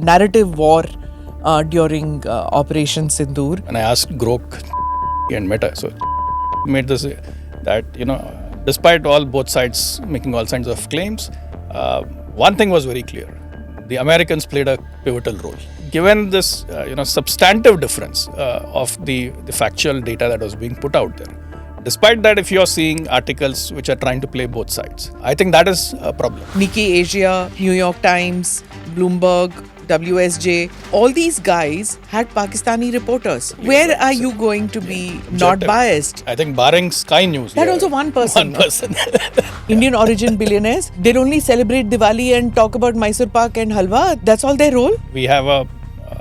narrative war during Operation Sindoor. And I asked Govt and Meta, so made this that despite both sides making all kinds of claims, one thing was very clear: the Americans played a pivotal role. Given this substantive difference of the factual data that was being put out there. Despite that, if you're seeing articles which are trying to play both sides, I think that is a problem. Nikkei Asia, New York Times, Bloomberg, WSJ, all these guys had Pakistani reporters. Where are you going to be not biased? I think barring Sky News. That also one person. One person. Indian origin billionaires, they only celebrate Diwali and talk about Mysore Pak and Halwa. That's all their role? We have a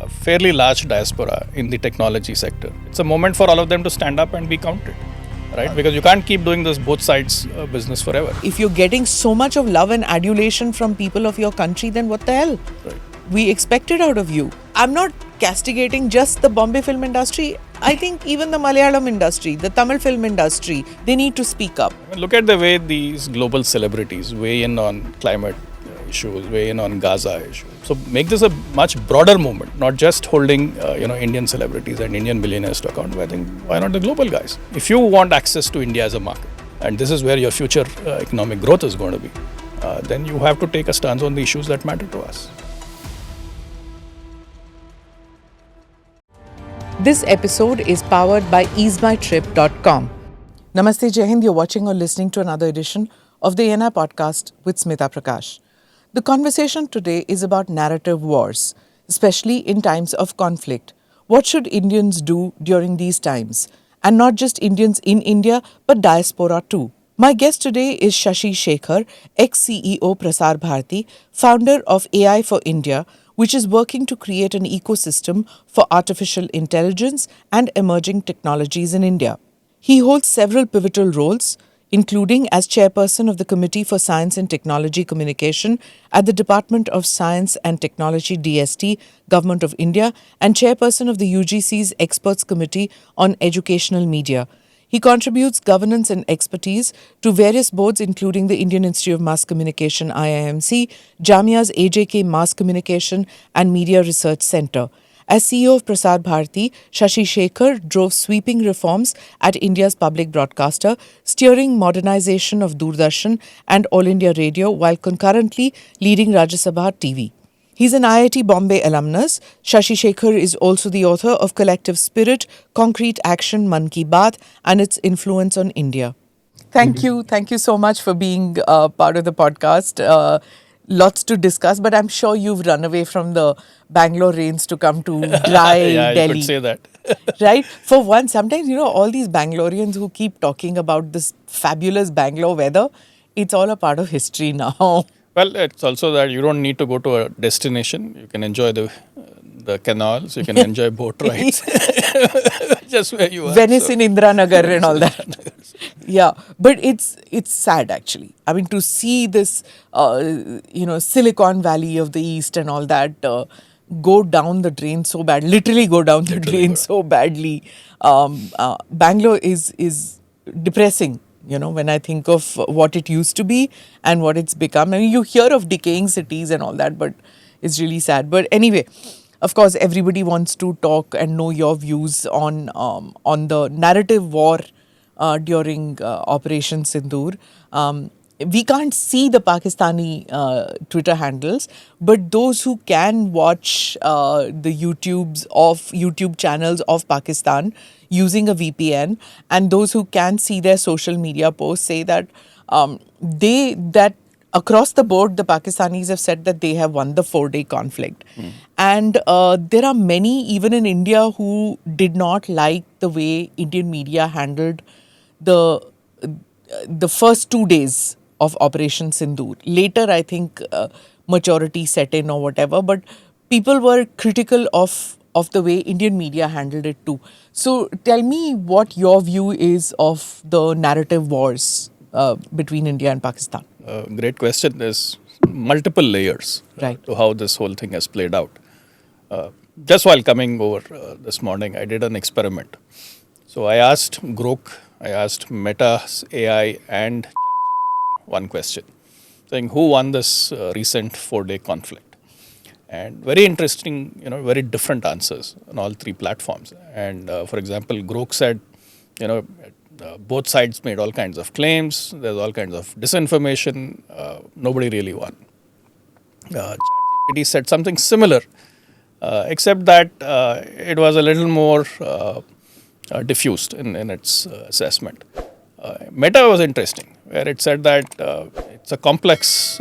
fairly large diaspora in the technology sector. It's a moment for all of them to stand up and be counted. Right? Because you can't keep doing this both sides business forever. If you're getting so much of love and adulation from people of your country, then what the hell? Right. We expect it out of you. I'm not castigating just the Bombay film industry. I think even the Malayalam industry, the Tamil film industry, they need to speak up. Look at the way these global celebrities weigh in on climate issues, weigh in on Gaza issues. So make this a much broader movement, not just holding Indian celebrities and Indian billionaires to account. I think why not the global guys? If you want access to India as a market, and this is where your future economic growth is going to be, then you have to take a stance on the issues that matter to us. This episode is powered by easemytrip.com. Namaste, Jai Hind. You're watching or listening to another edition of the ENA podcast with Smita Prakash. The conversation today is about narrative wars, especially in times of conflict. What should Indians do during these times? And not just Indians in India, but diaspora too. My guest today is Shashi Shekhar, ex-CEO Prasar Bharati, founder of AI for India, which is working to create an ecosystem for artificial intelligence and emerging technologies in India. He holds several pivotal roles, including as chairperson of the Committee for Science and Technology Communication at the Department of Science and Technology DST, Government of India, and chairperson of the UGC's Experts Committee on Educational Media. He contributes governance and expertise to various boards including the Indian Institute of Mass Communication IIMC, Jamia's AJK Mass Communication and Media Research Centre. As CEO of Prasar Bharati, Shashi Shekhar drove sweeping reforms at India's public broadcaster, steering modernization of Doordarshan and All India Radio while concurrently leading Rajya Sabha TV. He's an IIT Bombay alumnus. Shashi Shekhar is also the author of Collective Spirit, Concrete Action, Man Ki Baat and its influence on India. Thank you. Thank you so much for being part of the podcast. Lots to discuss, but I'm sure you've run away from the Bangalore rains to come to dry yeah, Delhi. I could say that. Right? For one, sometimes, all these Bangaloreans who keep talking about this fabulous Bangalore weather, it's all a part of history now. Well, it's also that you don't need to go to a destination. You can enjoy the canals, you can enjoy boat rides. Just where you are. Venice in Indiranagar and all that. Yeah, but it's sad actually. I mean, to see this, Silicon Valley of the East and all that go down the drain so bad, literally go down the drain so badly. Bangalore is depressing. When I think of what it used to be and what it's become. I mean, you hear of decaying cities and all that, but it's really sad. But anyway, of course, everybody wants to talk and know your views on the narrative war during Operation Sindoor. We can't see the Pakistani Twitter handles, but those who can watch the YouTube channels of Pakistan using a VPN, and those who can see their social media posts say that that across the board, the Pakistanis have said that they have won the 4-day conflict. And there are many, even in India, who did not like the way Indian media handled the first 2 days of Operation Sindoor. Later, I think maturity set in or whatever, but people were critical of the way Indian media handled it too. So tell me what your view is of the narrative wars between India and Pakistan. Great question. There's multiple layers to how this whole thing has played out. Just while coming over this morning, I did an experiment. So I asked Grok, I asked Meta's AI and one question, saying who won this recent 4-day conflict? and very interesting, very different answers on all three platforms. And for example, Grok said, both sides made all kinds of claims. There's all kinds of disinformation. Nobody really won. ChatGPT said something similar, except that it was a little more diffused in its assessment. Meta was interesting, where it said that it's a complex,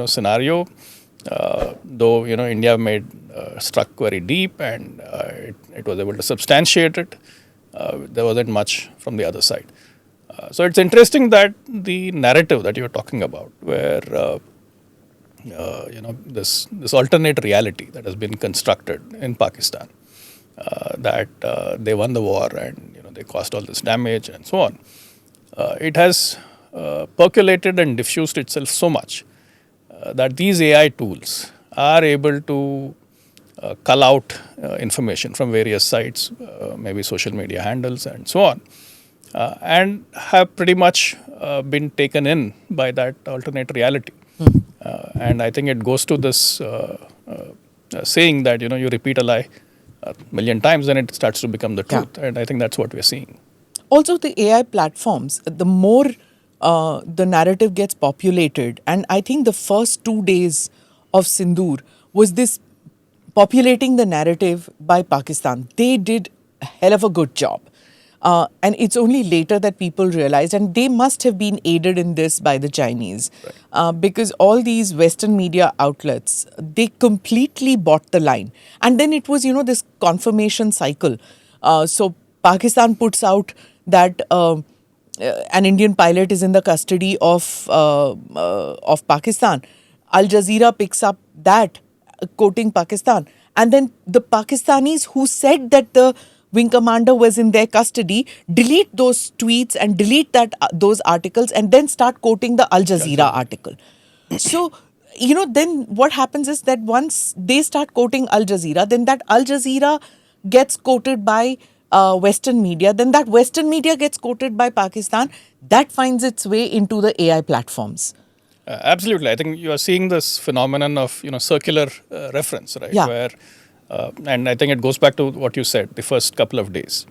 scenario. Though India struck very deep, and it was able to substantiate it. There wasn't much from the other side. So it's interesting that the narrative that you're talking about, where this alternate reality that has been constructed in Pakistan, that they won the war and they caused all this damage and so on. It has percolated and diffused itself so much that these AI tools are able to cull out information from various sites, maybe social media handles and so on, and have pretty much been taken in by that alternate reality. And I think it goes to this saying that you repeat a lie a million times and it starts to become the truth. Yeah. And I think that's what we're seeing. Also, the AI platforms, the more the narrative gets populated, and I think the first 2 days of Sindoor was this populating the narrative by Pakistan. They did a hell of a good job. And it's only later that people realized, and they must have been aided in this by the Chinese, right. Because all these Western media outlets, they completely bought the line. And then it was, this confirmation cycle. So Pakistan puts out that an Indian pilot is in the custody of Pakistan. Al Jazeera picks up that, quoting Pakistan. And then the Pakistanis who said that the wing commander was in their custody delete those tweets and delete those articles and then start quoting the Al Jazeera article. So, then what happens is that once they start quoting Al Jazeera, then that Al Jazeera gets quoted by Western media, then that Western media gets quoted by Pakistan. That finds its way into the AI platforms. Absolutely. I think you are seeing this phenomenon of, circular reference, right? Yeah. Where, and I think it goes back to what you said, the first couple of days.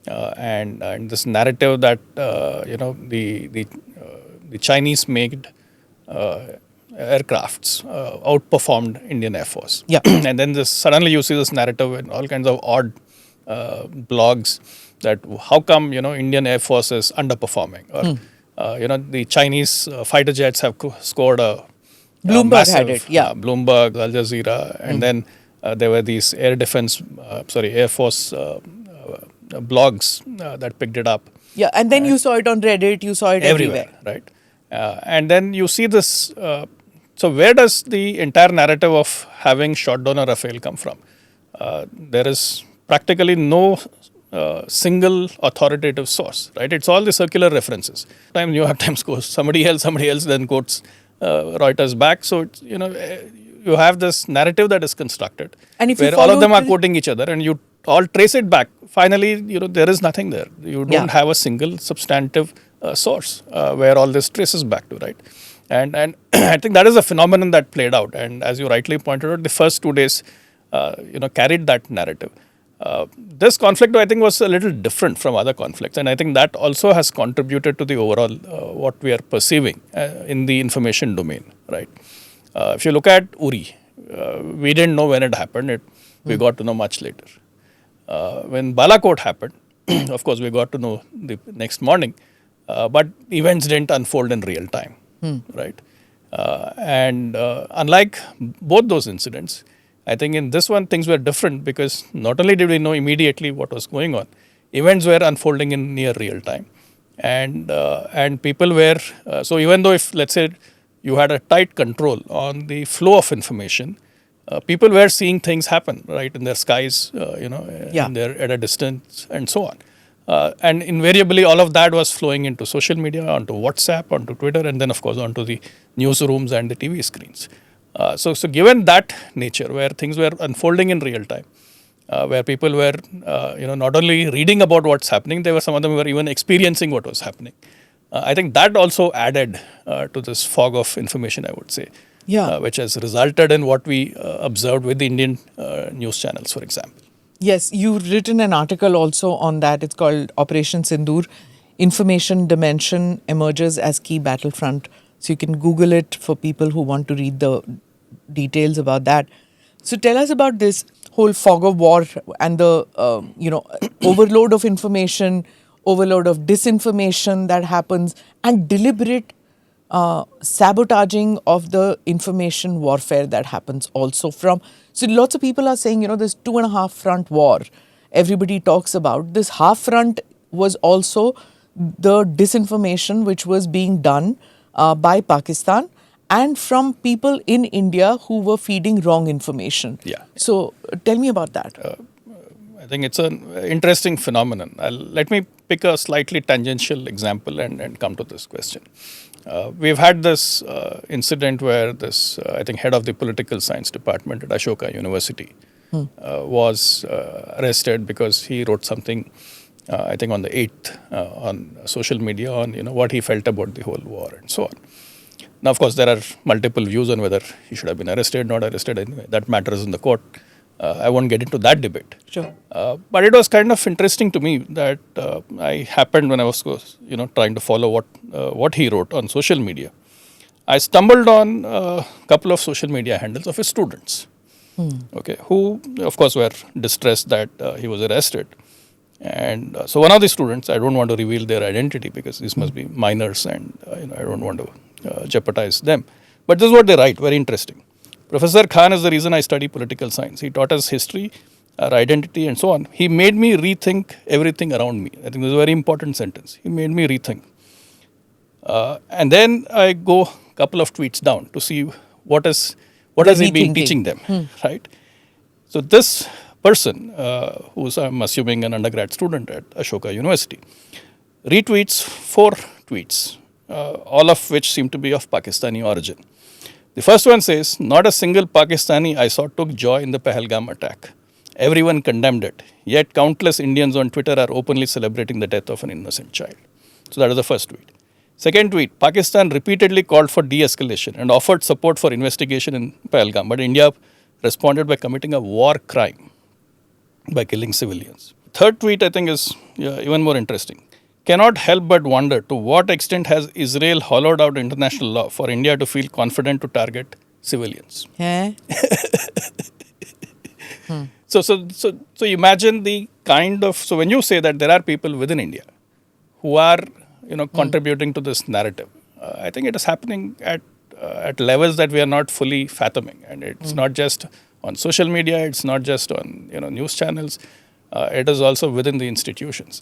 And this narrative that, the Chinese made aircrafts outperformed Indian Air Force. Yeah. And then suddenly you see this narrative in all kinds of odd blogs that how come, Indian Air Force is underperforming, or the Chinese fighter jets have scored a Bloomberg massive, had it, yeah. Bloomberg, Al Jazeera, and then there were these Air Force blogs that picked it up. Yeah, and then you saw it on Reddit, you saw it everywhere. Right? And then you see this. So where does the entire narrative of having shot down a Rafale come from? There is practically no single authoritative source, right? It's all the circular references. Time New York Times goes, somebody else then quotes Reuters back. So it's, you have this narrative that is constructed, and if where all of them are quoting each other, and you all trace it back. Finally, there is nothing there. You don't have a single substantive source where all this traces back to, right? And I think that is a phenomenon that played out. And as you rightly pointed out, the first 2 days, carried that narrative. This conflict, I think, was a little different from other conflicts, and I think that also has contributed to the overall what we are perceiving in the information domain, right? If you look at Uri, we didn't know when it happened. We got to know much later. When Balakot happened, of course, we got to know the next morning, but events didn't unfold in real time, right? And unlike both those incidents, I think in this one, things were different because not only did we know immediately what was going on, events were unfolding in near real time. And people were, so even though if, let's say, you had a tight control on the flow of information, people were seeing things happen, right, in their skies, at a distance and so on. And invariably, all of that was flowing into social media, onto WhatsApp, onto Twitter, and then, of course, onto the newsrooms and the TV screens. So given that nature, where things were unfolding in real time, where people were, not only reading about what's happening, some of them were even experiencing what was happening. I think that also added to this fog of information, I would say. which has resulted in what we observed with the Indian news channels, for example. Yes, you've written an article also on that. It's called Operation Sindoor. Information Dimension Emerges as Key Battlefront. So you can Google it for people who want to read the details about that. So tell us about this whole fog of war and the overload of information, overload of disinformation that happens, and deliberate sabotaging of the information warfare that happens also from. So lots of people are saying, this 2.5 front war everybody talks about. This half front was also the disinformation which was being done by Pakistan and from people in India who were feeding wrong information. Yeah. So tell me about that. I think it's an interesting phenomenon. Let me pick a slightly tangential example and come to this question. We've had this incident where this, I think, head of the political science department at Ashoka University was arrested because he wrote something, I think on the 8th on social media on what he felt about the whole war and so on. Now, of course, there are multiple views on whether he should have been arrested, not arrested. Anyway, that matters in the court. I won't get into that debate. Sure. But it was kind of interesting to me that I happened when I was trying to follow what he wrote on social media. I stumbled on a couple of social media handles of his students, who of course were distressed that he was arrested. And so one of the students, I don't want to reveal their identity because these must be minors and I don't want to jeopardize them. But this is what they write, very interesting. Professor Khan is the reason I study political science. He taught us history, our identity and so on. He made me rethink everything around me. I think this is a very important sentence. He made me rethink. And then I go a couple of tweets down to see what has he been teaching them, right? So this person, who's I'm assuming an undergrad student at Ashoka University, retweets 4 tweets, all of which seem to be of Pakistani origin. The first one says, not a single Pakistani I saw took joy in the Pahalgam attack. Everyone condemned it. Yet countless Indians on Twitter are openly celebrating the death of an innocent child. So that is the first tweet. Second tweet, Pakistan repeatedly called for de-escalation and offered support for investigation in Pahalgam. But India responded by committing a war crime by killing civilians. Third tweet I think is even more interesting. Cannot help but wonder to what extent has Israel hollowed out international law for India to feel confident to target civilians. So imagine the kind of, so when you say that there are people within India who are contributing to this narrative, I think it is happening at levels that we are not fully fathoming, and it's not just on social media, it's not just on news channels. It is also within the institutions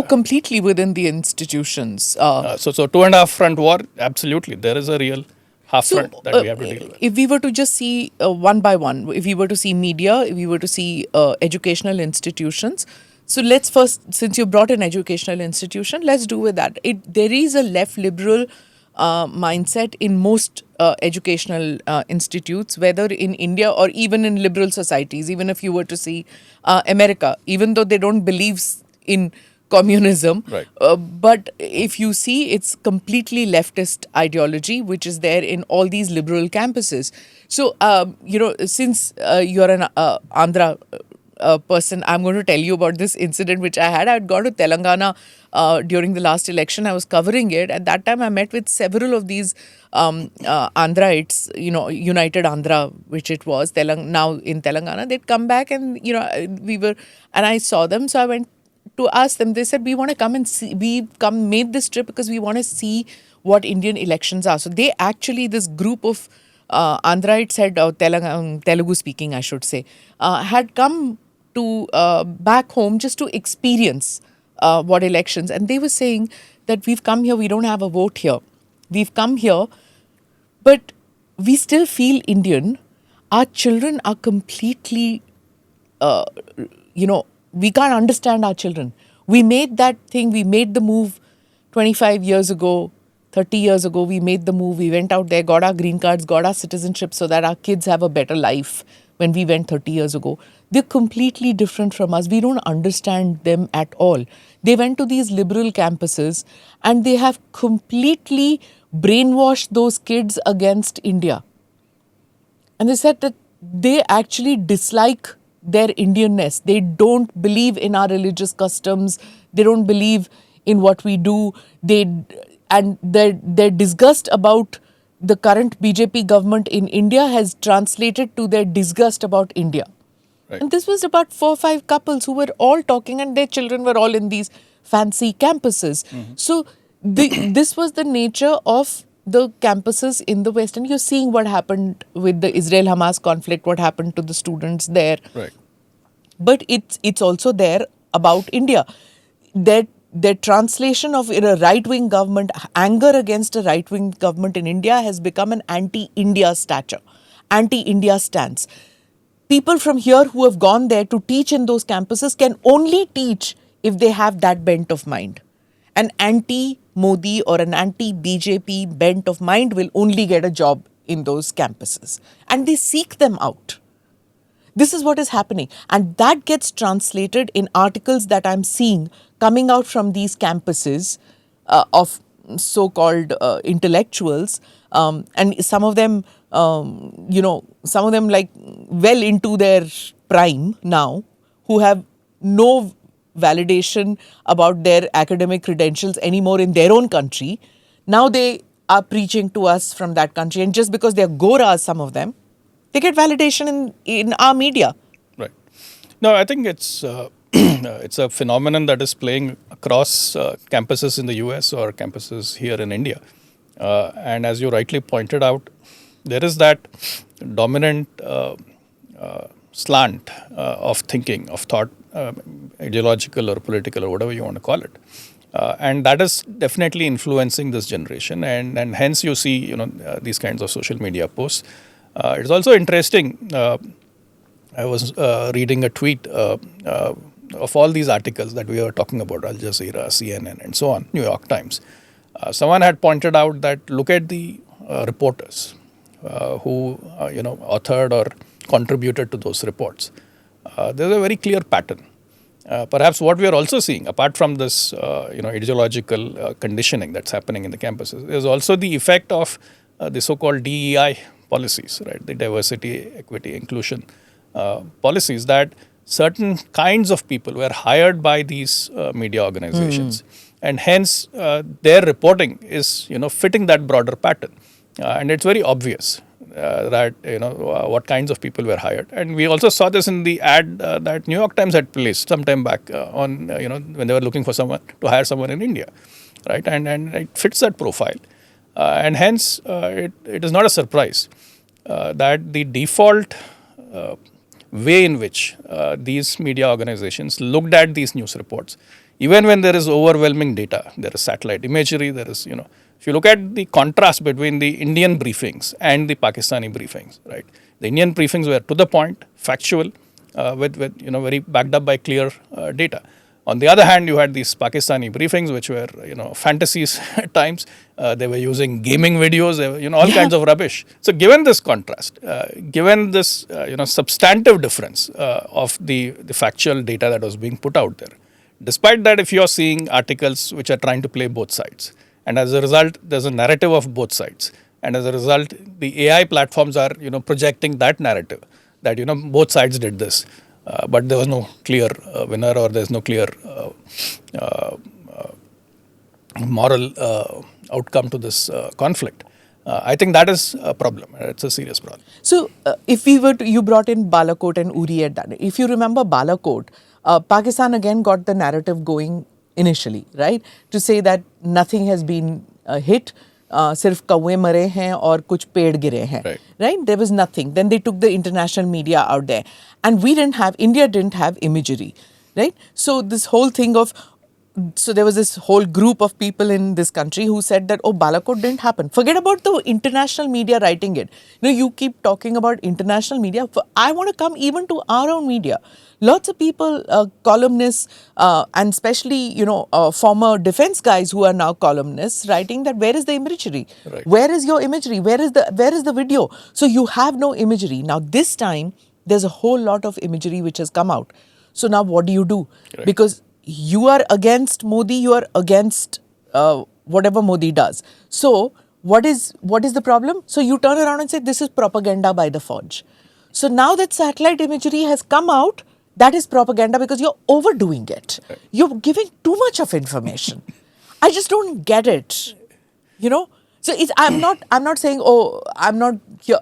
completely within the institutions. So 2.5 front war, absolutely. There is a real half front that we have to deal with. If we were to just see one by one, if we were to see media, if we were to see educational institutions. So let's first, since you brought an educational institution, let's do with that. There is a left liberal mindset in most educational institutes, whether in India or even in liberal societies. Even if you were to see America, even though they don't believe in communism, right. But if you see, it's completely leftist ideology, which is there in all these liberal campuses. So, since you're an Andhra person, I'm going to tell you about this incident which I had. I had gone to Telangana during the last election. I was covering it. At that time, I met with several of these Andhrites, United Andhra, which it was, now in Telangana. They'd come back and, and I saw them. So I went to ask them. They said, we want to come and see, made this trip because we want to see what Indian elections are. So they actually, this group of Andhrites Telugu speaking, I should say, had come to back home just to experience what elections. And they were saying that we've come here, we don't have a vote here. We've come here, but we still feel Indian. Our children are completely, we can't understand our children. We made that thing, we made the move 25 years ago, 30 years ago, we made the move. We went out there, got our green cards, got our citizenship so that our kids have a better life. when we went 30 years ago. They're completely different from us. We don't understand them at all. They went to these liberal campuses and they have completely brainwashed those kids against India. And they said that they actually dislike their Indianness. They don't believe in our religious customs. They don't believe in what we do. Their disgust about the current BJP government in India has translated to their disgust about India. Right. And this was about 4 or 5 couples who were all talking, and their children were all in these fancy campuses. So this was the nature of the campuses in the West. And you're seeing what happened with the Israel-Hamas conflict, what happened to the students there. Right. But it's also there about India. Their translation of a right-wing government, anger against a right-wing government in India has become an anti-India stature, anti-India stance. People from here who have gone there to teach in those campuses can only teach if they have that bent of mind. An anti-Modi or an anti-BJP bent of mind will only get a job in those campuses. And they seek them out. This is what is happening. And that gets translated in articles that I'm seeing coming out from these campuses of so-called intellectuals. And some of them, some of them like well into their prime now, who have no validation about their academic credentials anymore in their own country. Now they are preaching to us from that country. And just because they're Goras, some of them, they get validation in our media. Right. No, I think it's it's a phenomenon that is playing across campuses in the US or campuses here in India. And as you rightly pointed out, there is that dominant slant of thinking, of thought, ideological or political or whatever you want to call it. And that is definitely influencing this generation. And hence you see, these kinds of social media posts. It's also interesting. I was reading a tweet of all these articles that we were talking about, Al Jazeera, CNN, and so on, New York Times. Someone had pointed out that look at the reporters who, authored or contributed to those reports. There's a very clear pattern. Perhaps what we are also seeing, apart from this, ideological conditioning that's happening in the campuses, is also the effect of the so-called DEI policies, right? The diversity, equity, inclusion policies, that certain kinds of people were hired by these media organizations, and hence their reporting is, fitting that broader pattern, and it's very obvious that what kinds of people were hired. And we also saw this in the ad that New York Times had placed some time back on when they were looking for someone to hire someone in India, right? And it fits that profile. And hence, it is not a surprise that the default way in which these media organizations looked at these news reports, even when there is overwhelming data, there is satellite imagery, there is, if you look at the contrast between the Indian briefings and the Pakistani briefings, right? The Indian briefings were to the point, factual, with very backed up by clear data. On the other hand, you had these Pakistani briefings, which were, fantasies at times. They were using gaming videos, all kinds of rubbish. So given this contrast, given this, substantive difference of the factual data that was being put out there, despite that, if you are seeing articles which are trying to play both sides, and as a result, there's a narrative of both sides. And as a result, the AI platforms are, projecting that narrative that, both sides did this. But there was no clear winner, or there's no clear moral outcome to this conflict. I think that is a problem. It's a serious problem. So, if we were to, you brought in Balakot and Uri at that. If you remember Balakot, Pakistan again got the narrative going initially, right? To say that nothing has been hit. सिर्फ कौवे मरे हैं और कुछ पेड़ गिरे हैं, right? There was nothing. Then they took the international media out there, and India didn't have imagery, right? So this whole thing of, so there was this whole group of people in this country who said that, oh, Balakot didn't happen. Forget about the international media writing it. You keep talking about international media. I want to come even to our own media. Lots of people, columnists, and especially, former defense guys who are now columnists, writing that where is the imagery? Right. Where is your imagery? Where is the video? So you have no imagery. Now this time, There's a whole lot of imagery which has come out. So now what do you do? Right. Because you are against Modi, you are against whatever Modi does. So what is the problem? So you turn around and say this is propaganda by the Fauj. So now that satellite imagery has come out, that is propaganda because you're overdoing it. Right. You're giving too much of information. I just don't get it. You know? So I'm not saying, oh, I'm not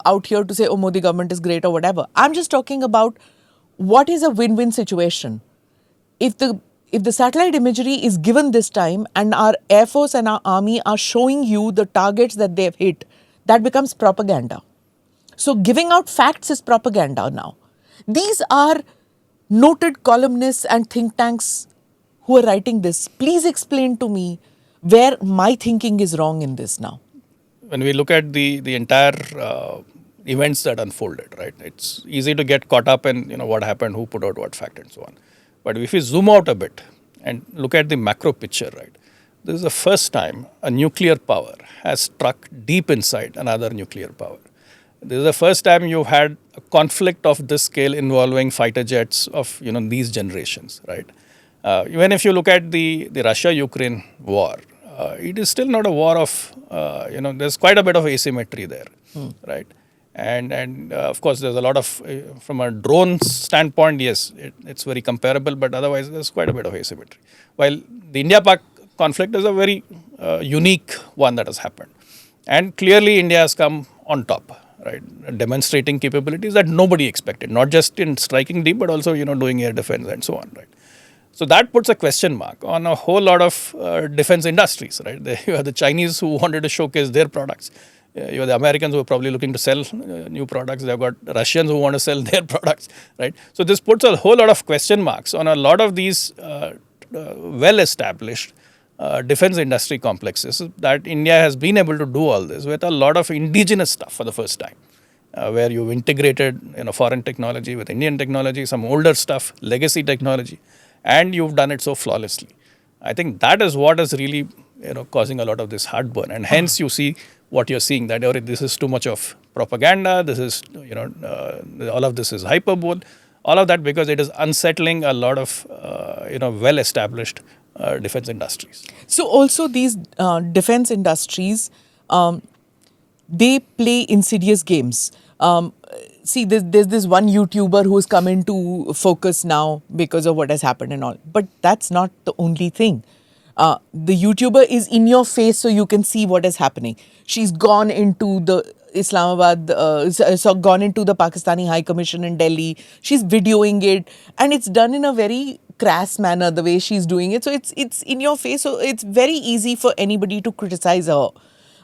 out here to say, oh, Modi government is great or whatever. I'm just talking about what is a win-win situation. If the satellite imagery is given this time and our Air Force and our Army are showing you the targets that they've hit, that becomes propaganda. So giving out facts is propaganda now. These are noted columnists and think tanks who are writing this. Please explain to me where my thinking is wrong in this now. When we look at the entire events that unfolded, right, it's easy to get caught up in what happened, who put out what fact, and so on. But if we zoom out a bit and look at the macro picture, right, this is the first time a nuclear power has struck deep inside another nuclear power. This is the first time you've had a conflict of this scale involving fighter jets of these generations, right? Even if you look at the Russia-Ukraine war, it is still not a war of there's quite a bit of asymmetry there, right? And of course there's a lot of from a drone standpoint, yes, it's very comparable, but otherwise there's quite a bit of asymmetry. While the India-Pak conflict is a very unique one that has happened, and clearly India has come on top, right, demonstrating capabilities that nobody expected, not just in striking deep, but also doing air defense and so on, right? So that puts a question mark on a whole lot of defense industries, right? You have the Chinese who wanted to showcase their products. You have the Americans who are probably looking to sell new products. They've got Russians who want to sell their products, right? So this puts a whole lot of question marks on a lot of these well-established defense industry complexes that India has been able to do all this with a lot of indigenous stuff for the first time, where you've integrated foreign technology with Indian technology, some older stuff, legacy technology, and you've done it so flawlessly. I think that is what is really causing a lot of this heartburn, and hence you see what you're seeing, that this is too much of propaganda, this is all of this is hyperbole, all of that because it is unsettling a lot of well-established defense industries. So also these defense industries, they play insidious games. See, there's this one YouTuber who's come into focus now because of what has happened and all. But that's not the only thing. The YouTuber is in your face so you can see what is happening. She's gone into the gone into the Pakistani High Commission in Delhi. She's videoing it, and it's done in a very crass manner, the way she's doing it. So it's in your face. So it's very easy for anybody to criticize her.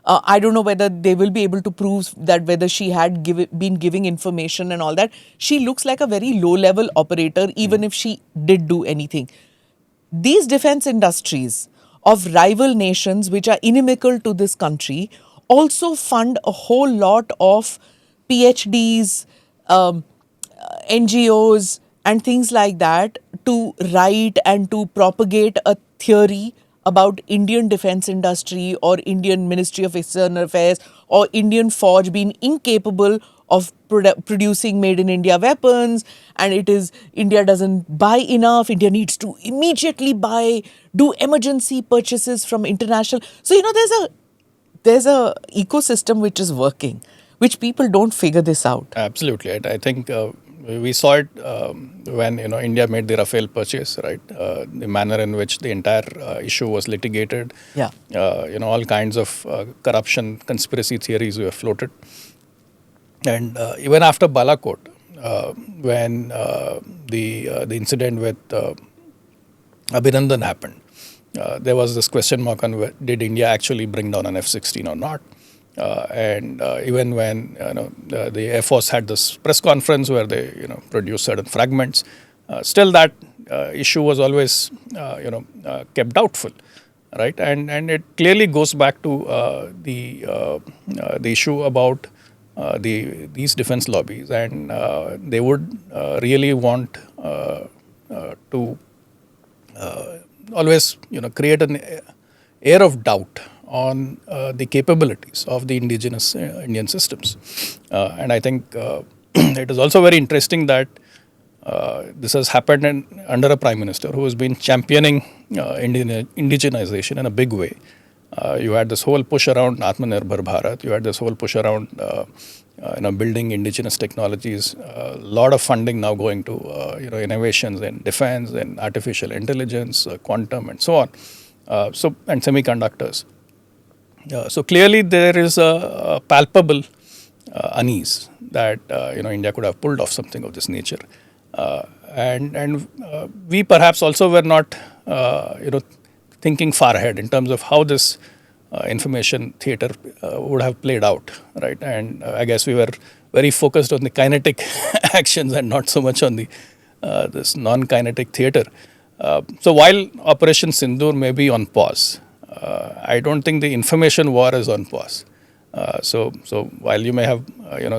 I don't know whether they will be able to prove that whether she had been giving information and all that. She looks like a very low-level operator, even if she did do anything. These defense industries of rival nations, which are inimical to this country, also fund a whole lot of PhDs, NGOs, and things like that to write and to propagate a theory about Indian defense industry or Indian Ministry of External Affairs or Indian Fauj being incapable of producing made in India weapons, and it is India doesn't buy enough, India needs to immediately do emergency purchases from international. So there's a ecosystem which is working, which people don't figure this out. Absolutely. I think we saw it when India made the Rafale purchase, right? The manner in which the entire issue was litigated. Yeah. All kinds of corruption, conspiracy theories were floated. And even after Balakot, when the incident with Abhinandan happened, there was this question mark on did India actually bring down an F-16 or not. And even when the Air Force had this press conference where they produced certain fragments, still that issue was always kept doubtful, right? And it clearly goes back to the issue about these defense lobbies, and they would really want to always create an air of doubt on the capabilities of the indigenous Indian systems. And I think it is also very interesting that this has happened under a prime minister who has been championing indigenization in a big way. You had this whole push around Atmanirbhar Bharat. You had this whole push around building indigenous technologies. A lot of funding now going to innovations in defense and artificial intelligence, quantum, and so on. And semiconductors. So clearly there is a palpable unease that India could have pulled off something of this nature, and we perhaps also were not thinking far ahead in terms of how this information theater would have played out, right? And I guess we were very focused on the kinetic actions and not so much on the this non-kinetic theater. So while Operation Sindoor may be on pause, I don't think the information war is on pause. So while you may have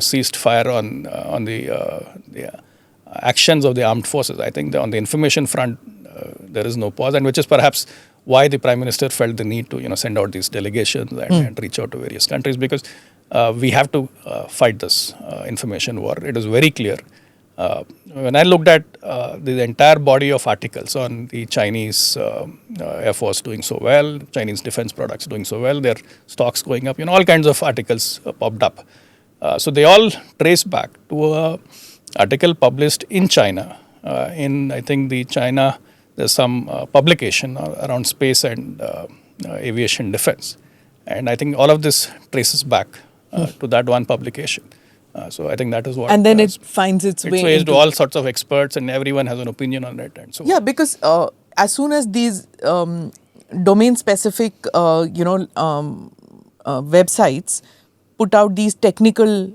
ceased fire on the actions of the armed forces, I think on the information front there is no pause, and which is perhaps why the Prime Minister felt the need to send out these delegations and reach out to various countries, because we have to fight this information war. It is very clear. When I looked at the entire body of articles on the Chinese Air Force doing so well, Chinese defense products doing so well, their stocks going up, all kinds of articles popped up. So they all trace back to an article published in China. I think the China, there's some publication around space and aviation defense. And I think all of this traces back to that one publication. So I think that is what. And then it finds its way into all sorts of experts, and everyone has an opinion on it, and so. Yeah, because as soon as these domain-specific, websites put out these technical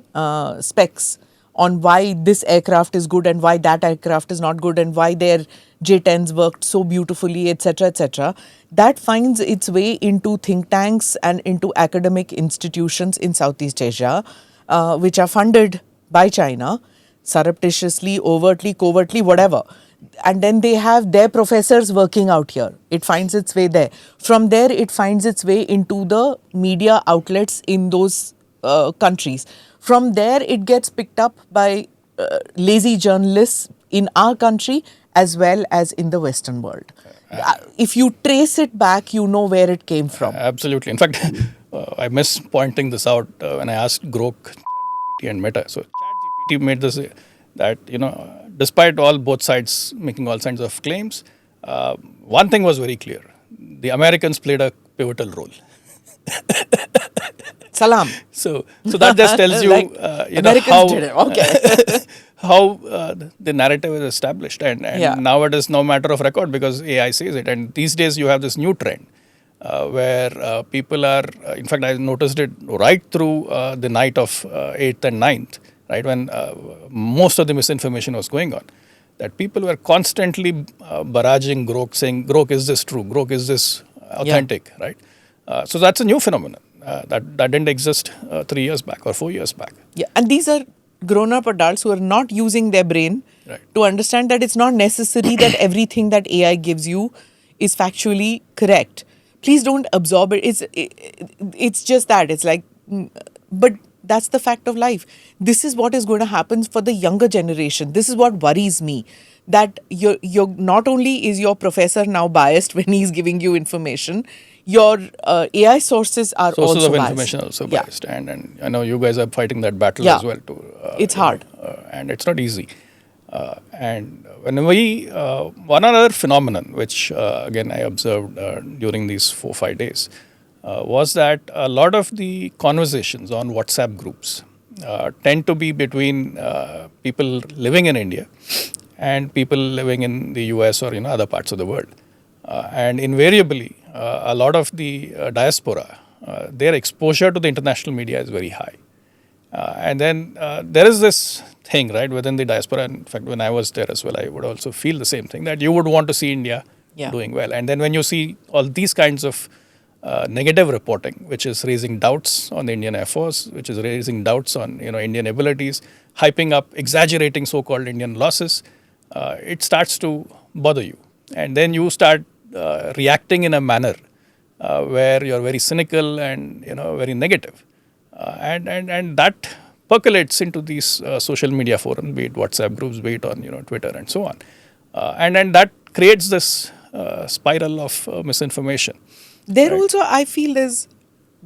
specs on why this aircraft is good and why that aircraft is not good and why their J-10s worked so beautifully, etc., that finds its way into think tanks and into academic institutions in Southeast Asia, which are funded by China, surreptitiously, overtly, covertly, whatever. And then they have their professors working out here. It finds its way there. From there, it finds its way into the media outlets in those countries. From there, it gets picked up by lazy journalists in our country as well as in the Western world. If you trace it back, you know where it came from. Absolutely. In fact, I miss pointing this out when I asked Grok, ChatGPT and Meta. So ChatGPT made this, that, despite both sides making all kinds of claims, one thing was very clear. The Americans played a pivotal role. Salam. So that just tells you, like how, did it. Okay. how the narrative is established. And now it is no matter of record because AI says it. And these days you have this new trend where people are, in fact, I noticed it right through the night of 8th and 9th, right, when most of the misinformation was going on, that people were constantly barraging Grok, saying, Grok, is this true? Grok, is this authentic, right? So that's a new phenomenon that didn't exist 3 years back or 4 years back. Yeah, and these are grown-up adults who are not using their brain to understand that it's not necessary that everything that AI gives you is factually correct. Please don't absorb it. It's just that. It's like, but that's the fact of life. This is what is going to happen for the younger generation. This is what worries me. That you're not only is your professor now biased when he's giving you information, your AI sources are also biased. Sources of information are also biased. And I know you guys are fighting that battle as well. It's hard. And it's not easy. And when one other phenomenon, which again I observed during these 4-5 days, was that a lot of the conversations on WhatsApp groups tend to be between people living in India and people living in the US or other parts of the world. And invariably, a lot of the diaspora, their exposure to the international media is very high. And then there is this thing, right, within the diaspora. In fact, when I was there as well, I would also feel the same thing, that you would want to see India doing well. And then when you see all these kinds of negative reporting, which is raising doubts on the Indian Air Force, which is raising doubts on Indian abilities, hyping up, exaggerating so-called Indian losses, it starts to bother you. And then you start reacting in a manner where you're very cynical and very negative. And that percolates into these social media forums, be it WhatsApp groups, be it on Twitter and so on, and then that creates this spiral of misinformation. There Right. also, I feel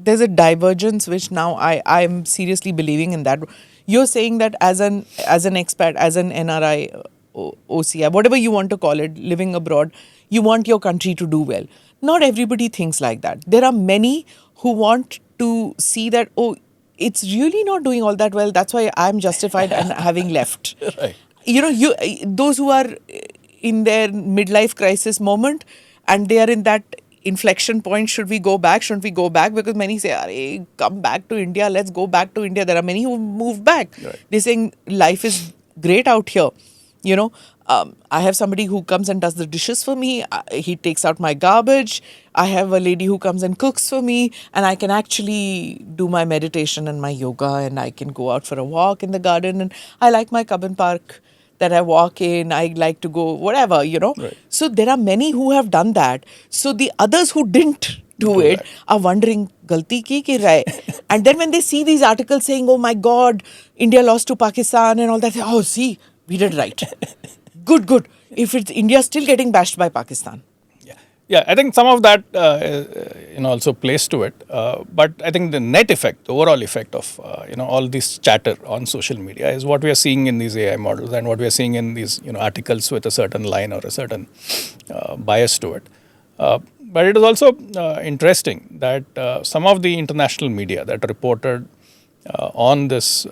there's a divergence which now I'm seriously believing in that. You're saying that as an expat, as an NRI, OCI, whatever you want to call it, living abroad, you want your country to do well. Not everybody thinks like that. There are many who want to see that, oh, it's really not doing all that well. That's why I'm justified and having left. Right. You those who are in their midlife crisis moment and they are in that inflection point, should we go back, shouldn't we go back, because many say, "Arey, come back to India, let's go back to India." There are many who move back. Right. They're saying life is great out here. you know I have somebody who comes and does the dishes for me. He takes out my garbage. I have a lady who comes and cooks for me, and I can actually do my meditation and my yoga, and I can go out for a walk in the garden, and I like my Cubbon Park that I walk in. I like to go whatever. Right. So there are many who have done that. So the others who didn't do it are wondering, galti ki rahe? And then when they see these articles saying, oh my God, India lost to Pakistan and all that, oh, see, we did right. Good. If it's India still getting bashed by Pakistan. Yeah, I think some of that also plays to it. But I think the net effect, the overall effect of all this chatter on social media is what we are seeing in these AI models and what we are seeing in these articles with a certain line or a certain bias to it. But it is also interesting that some of the international media that reported on this,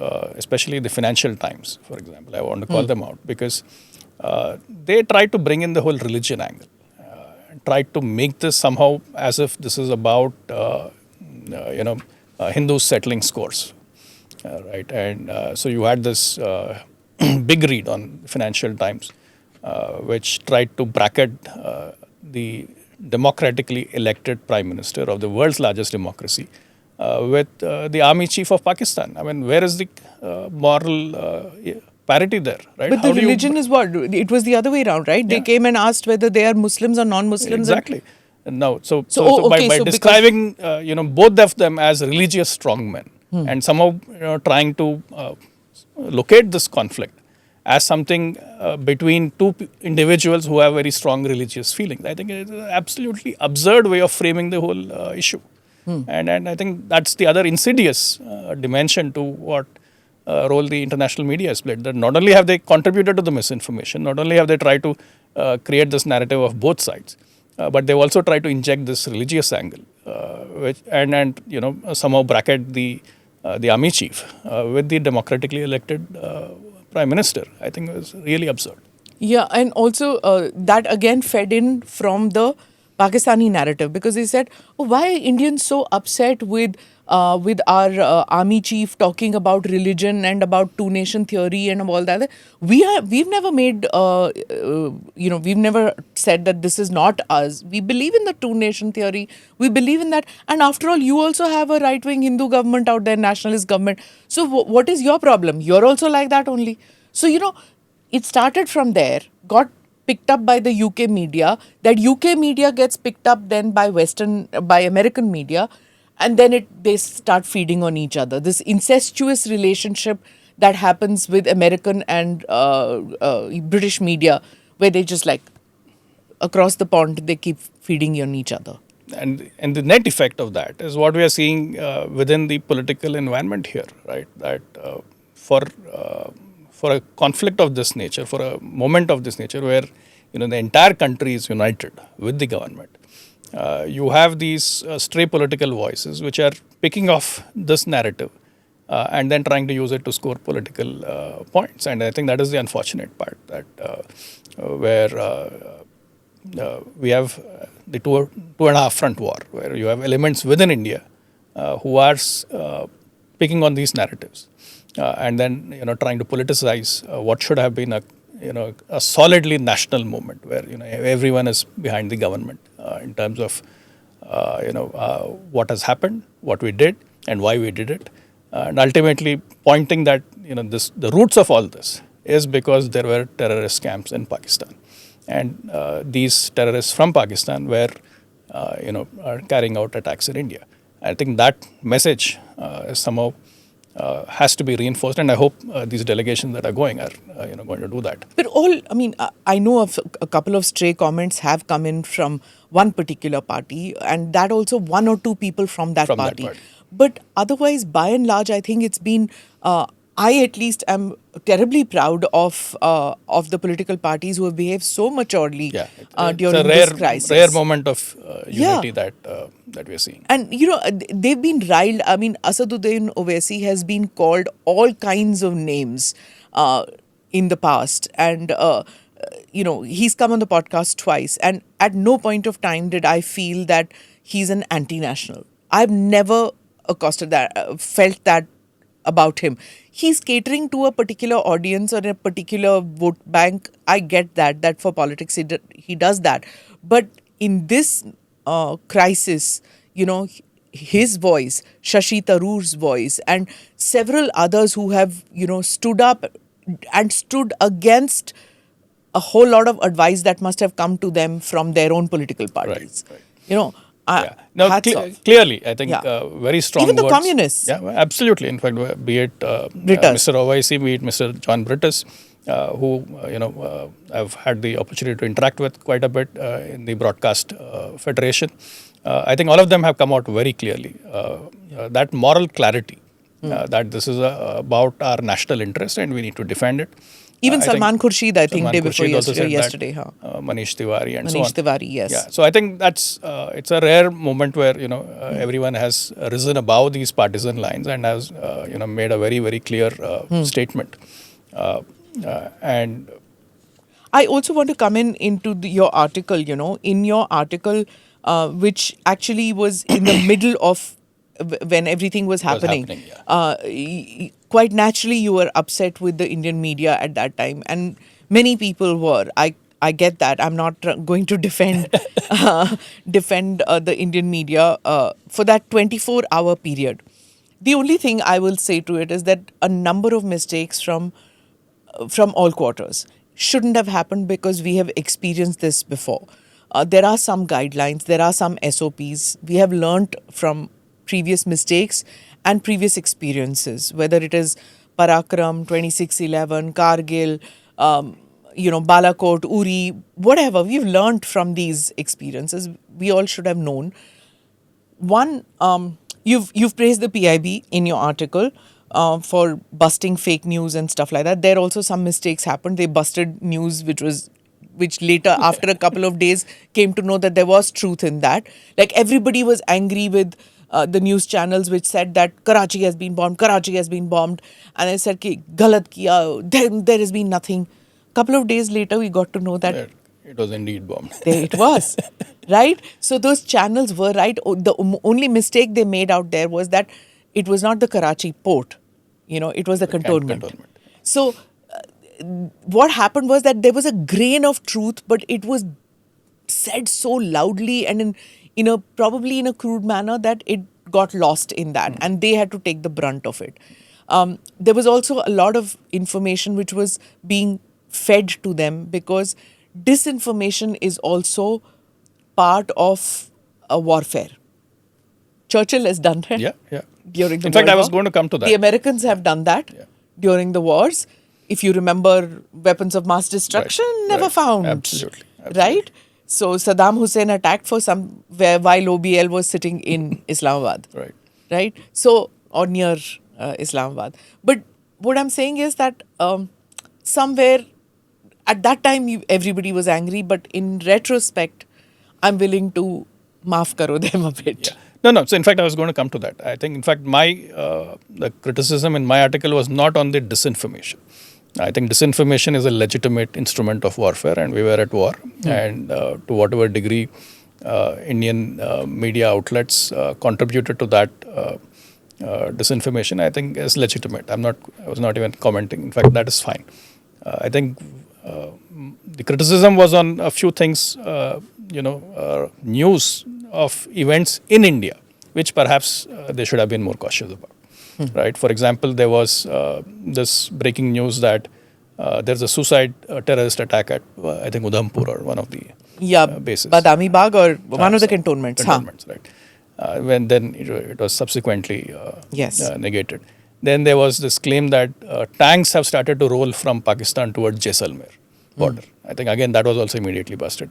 especially the Financial Times, for example, I want to call them out because they tried to bring in the whole religion angle. Tried to make this somehow as if this is about Hindus settling scores, right? And so you had this big read on Financial Times, which tried to bracket the democratically elected prime minister of the world's largest democracy with the army chief of Pakistan. I mean, where is the moral parity there, right? But the religion is what? It was the other way around, right? Yeah. They came and asked whether they are Muslims or non-Muslims. Exactly. No. So okay, by so describing both of them as religious strongmen and somehow trying to locate this conflict as something between two individuals who have very strong religious feelings, I think it is an absolutely absurd way of framing the whole issue. And I think that's the other insidious dimension to what role the international media has played. That not only have they contributed to the misinformation, not only have they tried to create this narrative of both sides, but they've also tried to inject this religious angle, which and somehow bracket the army chief with the democratically elected prime minister. I think it was really absurd. Yeah, and also that again fed in from the Pakistani narrative, because they said, oh, why are Indians so upset with our army chief talking about religion and about two-nation theory and all that? We've never made we've never said that this is not us. We believe in the two-nation theory. We believe in that. And after all, you also have a right-wing Hindu government out there, nationalist government. So what is your problem? You're also like that only. So it started from there, got picked up by the UK media. That UK media gets picked up then by American media, and then they start feeding on each other. This incestuous relationship that happens with American and British media, where they just like across the pond, they keep feeding on each other. And the net effect of that is what we are seeing within the political environment here, right? That for a conflict of this nature, for a moment of this nature, where the entire country is united with the government, you have these stray political voices which are picking off this narrative and then trying to use it to score political points. And I think that is the unfortunate part, that where we have the two and a half front war, where you have elements within India who are picking on these narratives. And then trying to politicize what should have been a solidly national movement, where everyone is behind the government in terms of what has happened, what we did, and why we did it, and ultimately pointing that the roots of all this is because there were terrorist camps in Pakistan, and these terrorists from Pakistan were are carrying out attacks in India. I think that message is somehow has to be reinforced, and I hope these delegations that are going are going to do that. But I know of a couple of stray comments have come in from one particular party, and that also one or two people from that party. But otherwise, by and large, I think it's been. I at least am terribly proud of the political parties who have behaved so maturely during this crisis. Rare moment of unity that we're seeing. And they've been riled. I mean, Asaduddin Owaisi has been called all kinds of names in the past, and he's come on the podcast twice, and at no point of time did I feel that he's an anti-national. I've never felt that about him. He's catering to a particular audience or a particular vote bank. I get that for politics he does that. But in this crisis, his voice, Shashi Tharoor's voice, and several others who have, stood up and stood against a whole lot of advice that must have come to them from their own political parties. Right. Clearly, I think very strong even the words. Communists. Yeah, absolutely. In fact, be it Mr. Owaisi, be it Mr. John Brittas, who I've had the opportunity to interact with quite a bit in the broadcast federation. I think all of them have come out very clearly. That moral clarity, that this is about our national interest and we need to defend it. Even Salman Khurshid, I think, day before yesterday. Manish Tiwari and Manish so on. Tiwari, yes. Yeah, so I think that's it's a rare moment where everyone has risen above these partisan lines and has made a very, very clear statement. And I also want to come into your article. In your article, which actually was in the middle of when everything was happening. Quite naturally, you were upset with the Indian media at that time, and many people were. I get that. I'm not going to defend the Indian media for that 24-hour period. The only thing I will say to it is that a number of mistakes from all quarters shouldn't have happened because we have experienced this before. There are some guidelines, there are some SOPs. We have learnt from previous mistakes and previous experiences, whether it is Parakram, 2611, Kargil, Balakot, Uri, whatever. We've learnt from these experiences. We all should have known. One, you've praised the PIB in your article for busting fake news and stuff like that. There also some mistakes happened. They busted news which later, after a couple of days, came to know that there was truth in that. Like everybody was angry with the news channels which said that Karachi has been bombed. And I said, galat kiya, there has been nothing. Couple of days later, we got to know that it was indeed bombed. There it was, right? So those channels were right. The only mistake they made out there was that it was not the Karachi port. It was the cantonment. So what happened was that there was a grain of truth, but it was said so loudly and probably in a crude manner that it got lost in that, and they had to take the brunt of it. There was also a lot of information which was being fed to them because disinformation is also part of a warfare. Churchill has done that during the war. In fact, I was going to come to that. The Americans have done that during the wars. If you remember, weapons of mass destruction never found. Absolutely. Right? So Saddam Hussein attacked for while OBL was sitting in Islamabad. Right? So, or near Islamabad. But what I'm saying is that somewhere at that time everybody was angry, but in retrospect, I'm willing to maaf karo them a bit. No. So in fact, I was going to come to that. I think, in fact, the criticism in my article was not on the disinformation. I think disinformation is a legitimate instrument of warfare, and we were at war. And to whatever degree Indian media outlets contributed to that disinformation, I think is legitimate. I was not even commenting. In fact, that is fine. I think the criticism was on a few things, news of events in India, which perhaps they should have been more cautious about. Right. For example, there was this breaking news that there's a suicide terrorist attack at, I think, Udhampur or one of the bases. Badami Bagh or one of the cantonments. Right. When then it was subsequently negated. Then there was this claim that tanks have started to roll from Pakistan towards Jaisalmer border. I think again that was also immediately busted.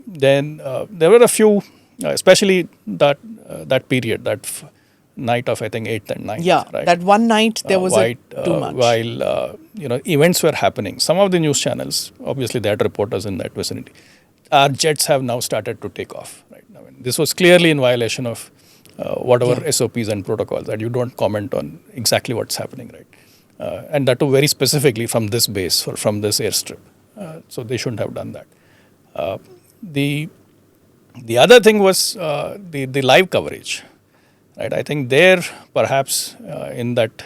Then there were a few, especially that period, night of I think 8th and 9th. Yeah, right? that one night there was too much. While events were happening, some of the news channels, obviously they had reporters in that vicinity. Our jets have now started to take off. Right? I mean, this was clearly in violation of whatever SOPs and protocols, that you don't comment on exactly what's happening, right? And that too very specifically from this base or from this airstrip. So they shouldn't have done that. The other thing was the live coverage, right? I think there perhaps in that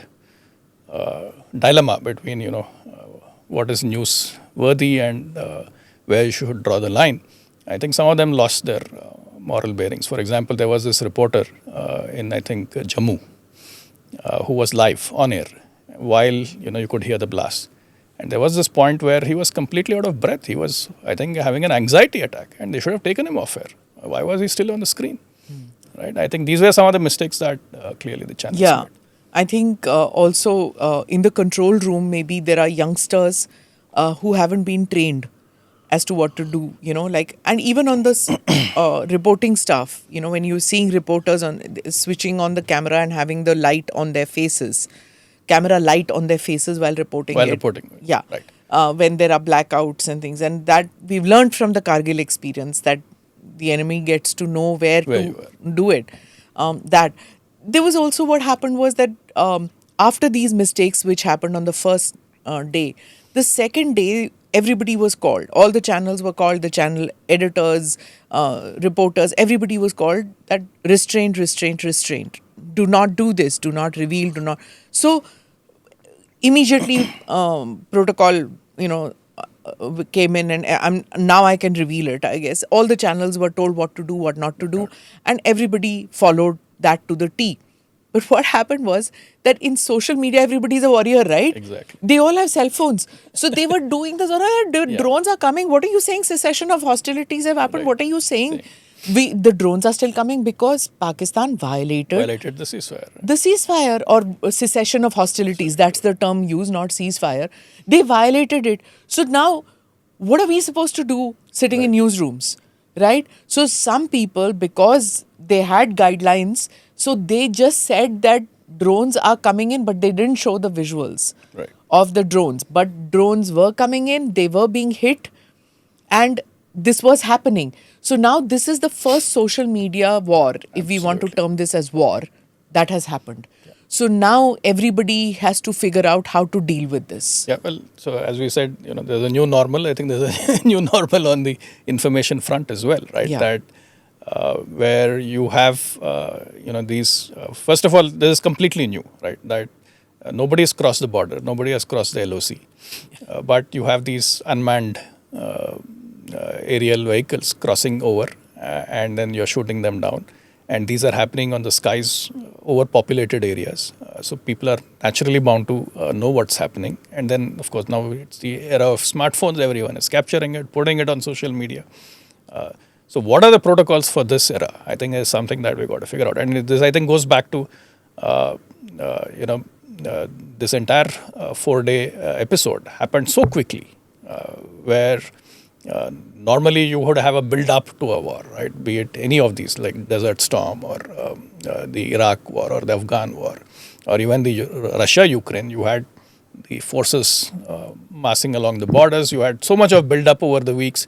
dilemma between what is newsworthy and where you should draw the line, I think some of them lost their moral bearings. For example, there was this reporter in I think Jammu who was live on air while you could hear the blast. And there was this point where he was completely out of breath. He was, I think, having an anxiety attack, and they should have taken him off air. Why was he still on the screen? Right? I think these were some of the mistakes that clearly the channels made. I think also in the control room, maybe there are youngsters who haven't been trained as to what to do, and even on this reporting stuff, when you're seeing reporters switching on the camera and having the light on their faces, camera light on their faces while reporting. Yeah. Right. When there are blackouts and things. And that we've learned from the Kargil experience that the enemy gets to know where to do it. That there was also what happened was that after these mistakes which happened on the first day, the second day everybody was called. All the channels were called, the channel editors, reporters, everybody was called that restraint. Do not do this, do not reveal, do not. So immediately protocol, came in, and now I can reveal it, I guess. All the channels were told what to do, what not to do, and everybody followed that to the T. But what happened was that in social media, everybody's a warrior, right? Exactly. They all have cell phones. So they were doing this, drones are coming. What are you saying? Cessation of hostilities have happened. Right. What are you saying? The drones are still coming because Pakistan violated the ceasefire. Right? The ceasefire or cessation of hostilities. That's the term used, not ceasefire. They violated it. So now, what are we supposed to do sitting in newsrooms, right? So some people, because they had guidelines, so they just said that drones are coming in, but they didn't show the visuals of the drones. But drones were coming in, they were being hit, and this was happening. So now this is the first social media war, if we want to term this as war, that has happened. Yeah. So now everybody has to figure out how to deal with this. Yeah, well, so as we said, there's a new normal. I think there's a new normal on the information front as well, right? Yeah. That where you have, these, first of all, this is completely new, right? That nobody has crossed the border, nobody has crossed the LOC. But you have these unmanned aerial vehicles crossing over and then you're shooting them down. And these are happening on the skies, overpopulated areas. So people are naturally bound to know what's happening. And then, of course, now it's the era of smartphones. Everyone is capturing it, putting it on social media. So what are the protocols for this era? I think is something that we got to figure out. And this, I think, goes back to, this entire 4-day episode happened so quickly where normally you would have a build-up to a war, right? Be it any of these, like Desert Storm or the Iraq war or the Afghan war, or even the Russia-Ukraine. You had the forces massing along the borders. You had so much of build-up over the weeks.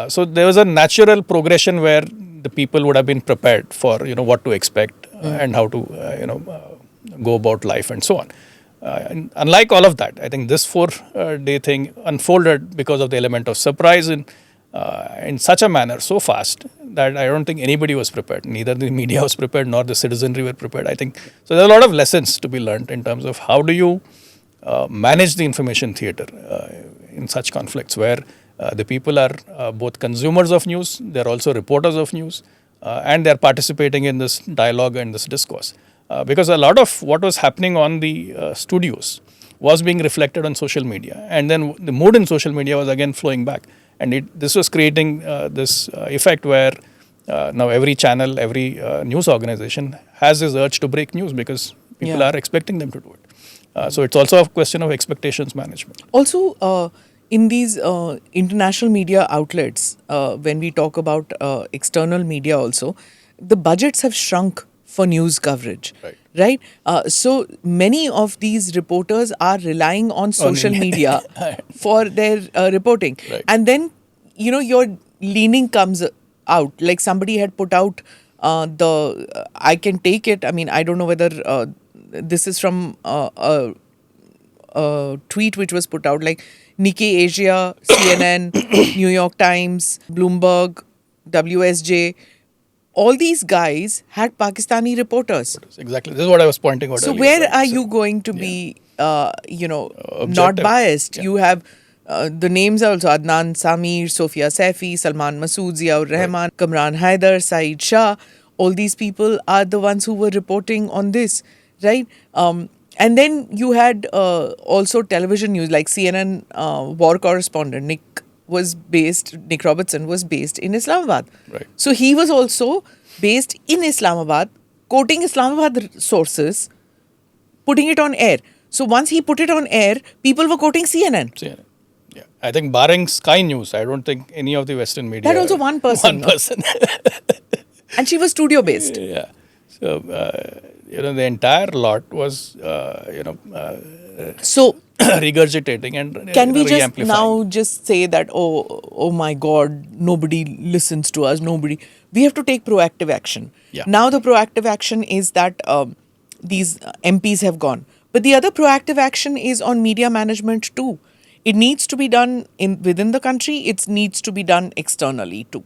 So there was a natural progression where the people would have been prepared for what to expect and how to go about life and so on. And unlike all of that, I think this 4-day thing unfolded because of the element of surprise in such a manner, so fast, that I don't think anybody was prepared. Neither the media was prepared nor the citizenry were prepared, I think. So there are a lot of lessons to be learned in terms of how do you manage the information theater in such conflicts where the people are both consumers of news, they're also reporters of news, and they're participating in this dialogue and this discourse. Because a lot of what was happening on the studios was being reflected on social media. And then the mood in social media was again flowing back. And this was creating this effect where now every channel, every news organization has this urge to break news because People are expecting them to do it. So it's also a question of expectations management. Also, in these international media outlets, when we talk about external media also, the budgets have shrunk for news coverage. Right? So many of these reporters are relying on social media for their reporting. Right. And then, your leaning comes out. Like somebody had put out I can take it. I mean, I don't know whether this is from a tweet which was put out, like Nikkei Asia, CNN, New York Times, Bloomberg, WSJ. All these guys had Pakistani reporters. Exactly. This is what I was pointing out So earlier. where are you going to be, not biased? You have the names are also Adnan Samir, Sophia Saifi, Salman Masood, Ziaur Rahman, Kamran Haider, Saeed Shah. All these people are the ones who were reporting on this, right? And then you had also television news, like CNN war correspondent Nick Robertson was based in Islamabad. Right. So he was also based in Islamabad, quoting Islamabad sources, putting it on air. So once he put it on air, people were quoting CNN. CNN. Yeah. I think barring Sky News, I don't think any of the Western media. That also one person. One person. And she was studio based. Yeah. So, the entire lot was, So regurgitating and can we just re-amplifying. now just say that, oh my God, nobody listens to us, we have to take proactive action. Yeah. Now the proactive action is that these MPs have gone. But the other proactive action is on media management too. It needs to be done within the country, it needs to be done externally too.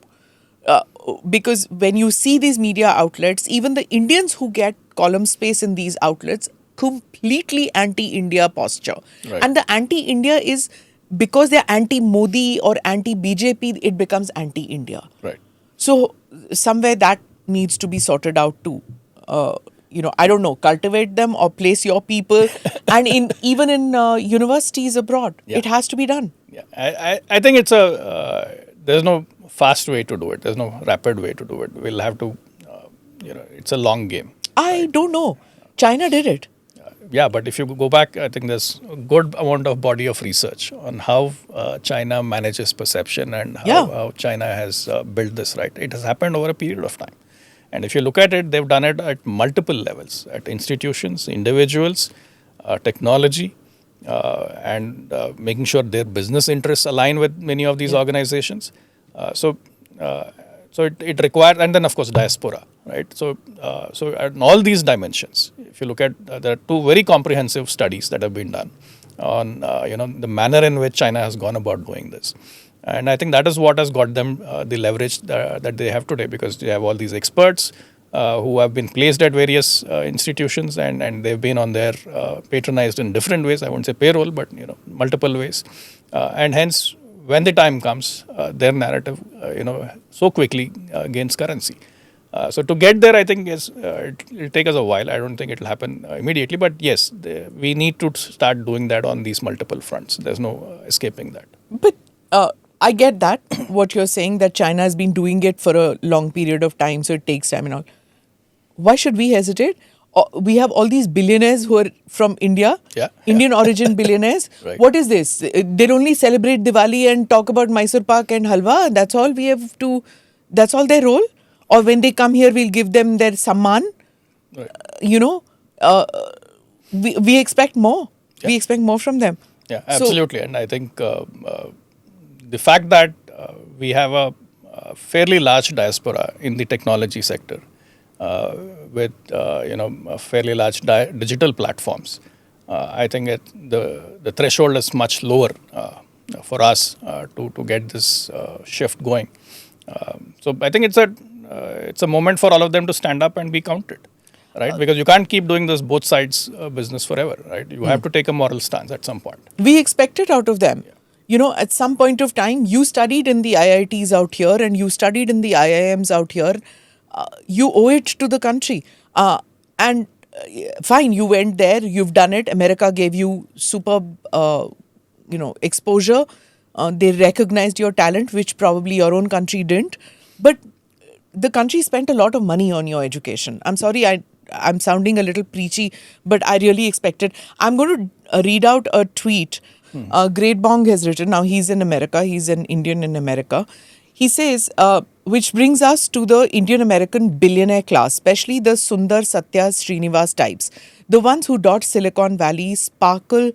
Because when you see these media outlets, even the Indians who get column space in these outlets, completely anti-India posture. Right. And the anti-India is because they're anti-Modi or anti-BJP, it becomes anti-India. Right. So somewhere that needs to be sorted out too. I don't know, cultivate them or place your people. And even in universities abroad, it has to be done. Yeah, I think it's there's no fast way to do it. There's no rapid way to do it. We'll have to, it's a long game. I don't know. China did it. Yeah, but if you go back, I think there's a good amount of body of research on how China manages perception and how China has built this, right? It has happened over a period of time. And if you look at it, they've done it at multiple levels, at institutions, individuals, technology, and making sure their business interests align with many of these organizations. So it requires, and then of course diaspora, right? So in all these dimensions, if you look at, there are two very comprehensive studies that have been done on the manner in which China has gone about doing this. And I think that is what has got them the leverage that they have today, because they have all these experts who have been placed at various institutions, and they've been on their patronized in different ways. I won't say payroll, but multiple ways. And hence, when the time comes, their narrative, so quickly gains currency. So to get there, I think it'll take us a while. I don't think it'll happen immediately. But yes, we need to start doing that on these multiple fronts. There's no escaping that. But I get that, what you're saying, that China has been doing it for a long period of time, so it takes time and all. Why should we hesitate? We have all these billionaires who are from India, Indian origin billionaires. Right. What is this? They'd only celebrate Diwali and talk about Mysore Pak and Halwa. That's all we have to, that's all their role? Or when they come here, we'll give them their samman. Right. We expect more. Yeah. We expect more from them. Yeah, absolutely. And I think the fact that we have a fairly large diaspora in the technology sector, with fairly large digital platforms, I think the threshold is much lower for us to get this shift going. So I think it's a moment for all of them to stand up and be counted, right? Because you can't keep doing this both sides business forever, right? You have to take a moral stance at some point. We expect it out of them. Yeah. At some point of time, you studied in the IITs out here and you studied in the IIMs out here. You owe it to the country. And fine, you went there, you've done it. America gave you superb, exposure. They recognized your talent, which probably your own country didn't. But the country spent a lot of money on your education. I'm sorry, I'm sounding a little preachy, but I really expected. I'm going to read out a tweet. Great Bong has written. Now he's in America. He's an Indian in America. He says, which brings us to the Indian American billionaire class, especially the Sundar Satya Srinivas types, the ones who dot Silicon Valley, sparkle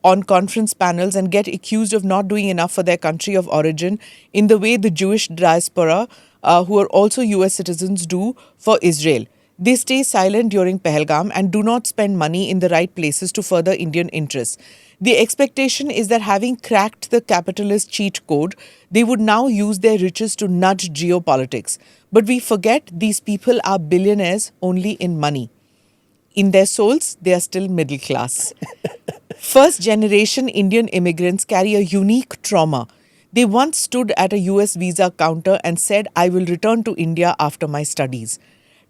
on conference panels, and get accused of not doing enough for their country of origin in the way the Jewish diaspora, who are also US citizens, do for Israel. They stay silent during Pahalgam and do not spend money in the right places to further Indian interests. The expectation is that having cracked the capitalist cheat code, they would now use their riches to nudge geopolitics. But we forget these people are billionaires only in money. In their souls, they are still middle class. First generation Indian immigrants carry a unique trauma. They once stood at a US visa counter and said, I will return to India after my studies.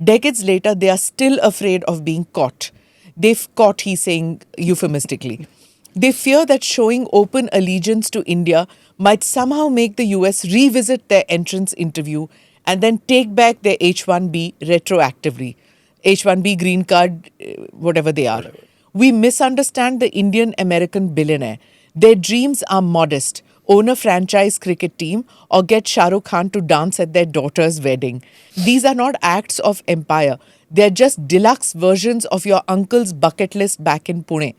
Decades later, they are still afraid of being caught. They've caught, he's saying euphemistically. They fear that showing open allegiance to India might somehow make the US revisit their entrance interview and then take back their H-1B retroactively. H-1B, green card, whatever they are. We misunderstand the Indian American billionaire. Their dreams are modest. Own a franchise cricket team or get Shah Rukh Khan to dance at their daughter's wedding. These are not acts of empire. They're just deluxe versions of your uncle's bucket list back in Pune.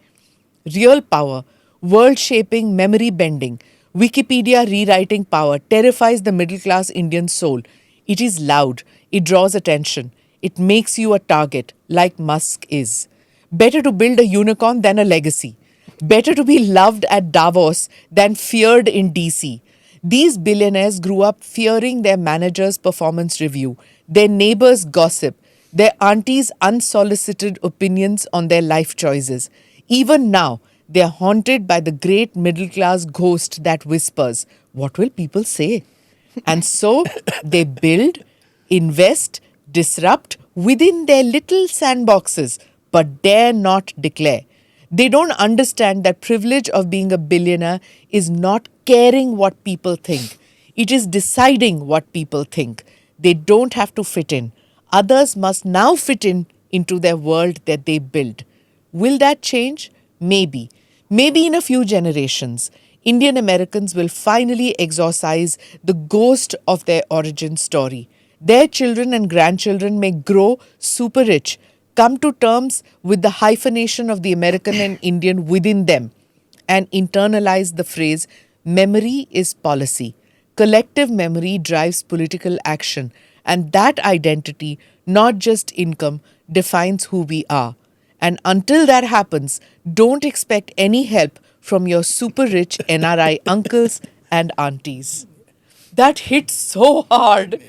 Real power, world-shaping, memory-bending, Wikipedia rewriting power terrifies the middle-class Indian soul. It is loud. It draws attention. It makes you a target, like Musk is. Better to build a unicorn than a legacy. Better to be loved at Davos than feared in DC. These billionaires grew up fearing their manager's performance review, their neighbor's gossip, their auntie's unsolicited opinions on their life choices. Even now, they are haunted by the great middle-class ghost that whispers, what will people say? And so they build, invest, disrupt within their little sandboxes, but dare not declare. They don't understand that privilege of being a billionaire is not caring what people think. It is deciding what people think. They don't have to fit in. Others must now fit in into their world that they build. Will that change? Maybe. Maybe in a few generations, Indian Americans will finally exorcise the ghost of their origin story. Their children and grandchildren may grow super rich, come to terms with the hyphenation of the American and Indian within them, and internalize the phrase, memory is policy. Collective memory drives political action, and that identity, not just income, defines who we are. And until that happens, don't expect any help from your super rich NRI uncles and aunties. That hits so hard.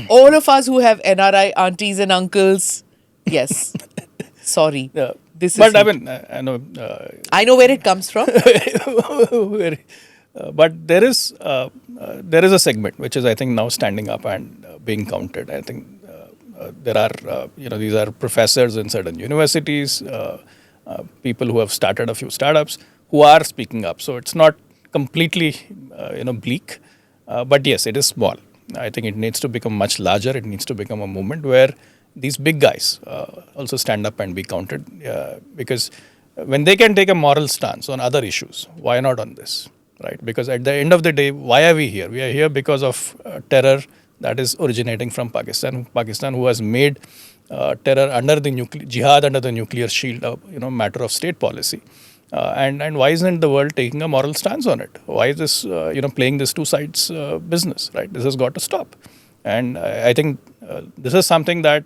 All of us who have NRI aunties and uncles, yes, sorry. Yeah. This But is I it. mean, I know where it comes from. but there is a segment which is, I think, now standing up and being counted. I think there are these are professors in certain universities, people who have started a few startups who are speaking up. So it's not completely bleak, but yes, it is small. I think it needs to become much larger. It needs to become a movement where these big guys also stand up and be counted, because when they can take a moral stance on other issues, why not on this, right? Because at the end of the day, why are we here? We are here because of terror that is originating from Pakistan. Pakistan, who has made terror under the jihad under the nuclear shield, matter of state policy. And why isn't the world taking a moral stance on it? Why is this, playing this two sides business, right? This has got to stop. And I think this is something that,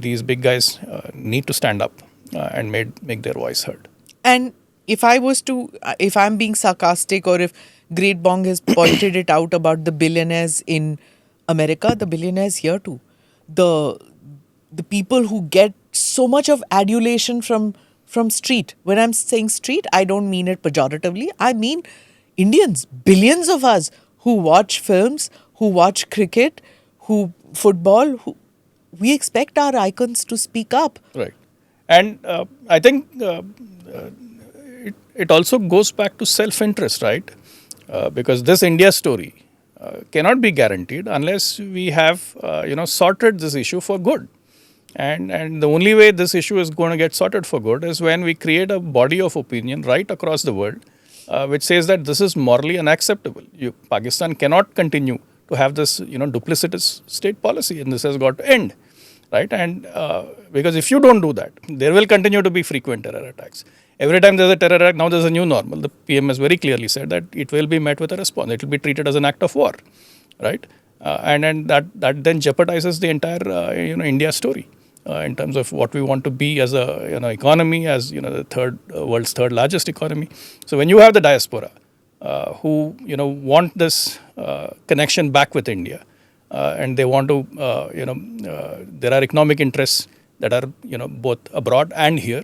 these big guys need to stand up and make their voice heard. And if I'm being sarcastic, or if Great Bong has pointed it out about the billionaires in America, the billionaires here too. The people who get so much of adulation from street. When I'm saying street, I don't mean it pejoratively. I mean Indians, billions of us who watch films, who watch cricket, who football, we expect our icons to speak up. Right. And I think it also goes back to self-interest, right? Because this India story cannot be guaranteed unless we have, sorted this issue for good. And the only way this issue is going to get sorted for good is when we create a body of opinion right across the world, which says that this is morally unacceptable. Pakistan cannot continue to have this, duplicitous state policy, and this has got to end, right? And because if you don't do that, there will continue to be frequent terror attacks. Every time there's a terror attack, now there's a new normal. The PM has very clearly said that it will be met with a response. It will be treated as an act of war, right? And that then jeopardizes the entire India story in terms of what we want to be as a economy, as the third world's third largest economy. So when you have the diaspora who want this connection back with India, and they want to there are economic interests that are both abroad and here.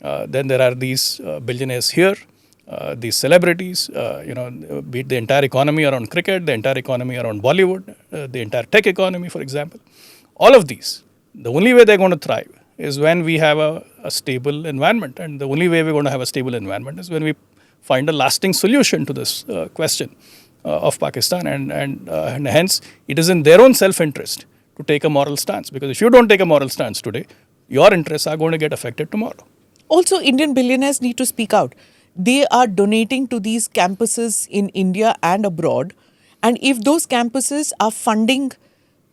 Then there are these billionaires here, these celebrities, be it the entire economy around cricket, the entire economy around Bollywood, the entire tech economy, for example. All of these, the only way they're going to thrive is when we have a stable environment. And the only way we're going to have a stable environment is when we find a lasting solution to this question of Pakistan. And hence, it is in their own self-interest to take a moral stance. Because if you don't take a moral stance today, your interests are going to get affected tomorrow. Also, Indian billionaires need to speak out. They are donating to these campuses in India and abroad. And if those campuses are funding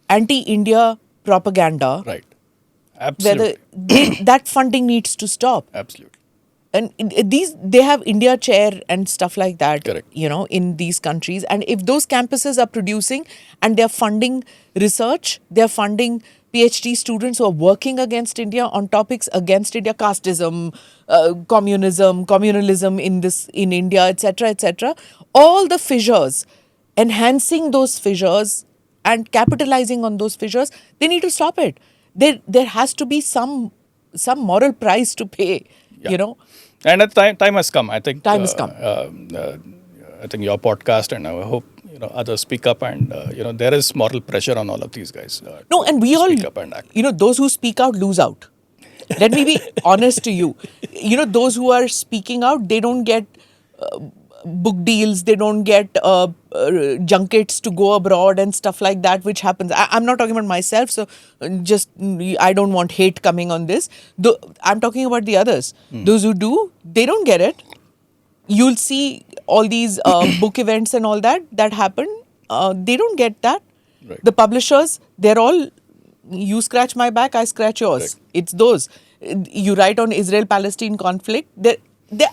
anti-India propaganda, right, absolutely, that funding needs to stop. Absolutely. And they have India chair and stuff like that, correct, in these countries. And if those campuses are producing and they're funding research, they're funding PhD students who are working against India on topics against India, casteism, communism, communalism in India, etc., all the fissures, enhancing those fissures and capitalizing on those fissures, they need to stop it. There has to be some moral price to pay, And time has come. I think time has come. I think your podcast, and I hope others speak up, and there is moral pressure on all of these guys. No, and we all speak up and act. Those who speak out lose out. Let me be honest to you. Those who are speaking out, they don't get book deals, they don't get junkets to go abroad and stuff like that, which happens. I'm not talking about myself, so I don't want hate coming on this. I'm talking about the others. Those who do, they don't get it. You'll see all these book events and all that happen. They don't get that. Right. The publishers, they're all, you scratch my back, I scratch yours. Correct. It's those. You write on Israel-Palestine conflict. They're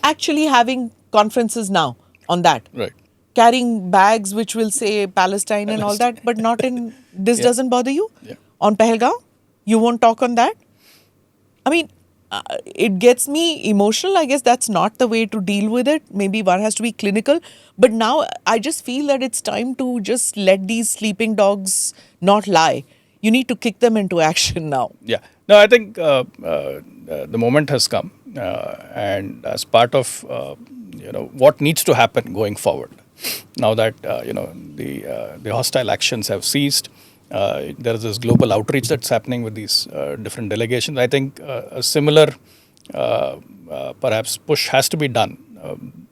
actually having conferences now on that. Right. Carrying bags which will say Palestine and all that, but not in, this doesn't bother you? Yeah. On Pahalgam? You won't talk on that? I mean, it gets me emotional. I guess that's not the way to deal with it. Maybe one has to be clinical. But now I just feel that it's time to just let these sleeping dogs not lie. You need to kick them into action now. Yeah. No, I think the moment has come. And as part of, what needs to happen going forward, now that, the hostile actions have ceased, there is this global outreach that's happening with these different delegations. I think a similar, perhaps, push has to be done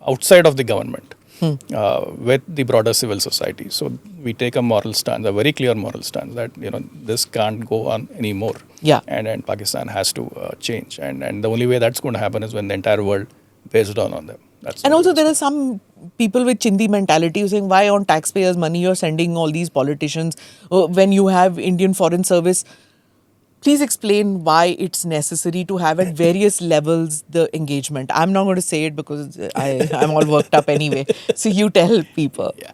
outside of the government with the broader civil society. So we take a moral stance, a very clear moral stance that this can't go on anymore. Yeah. And Pakistan has to change. And the only way that's going to happen is when the entire world bears down on them. And also there are some people with chindi mentality who saying, why on taxpayers' money you're sending all these politicians when you have Indian Foreign Service? Please explain why it's necessary to have at various levels the engagement. I'm not going to say it because I'm all worked up anyway. So you tell people. Yeah.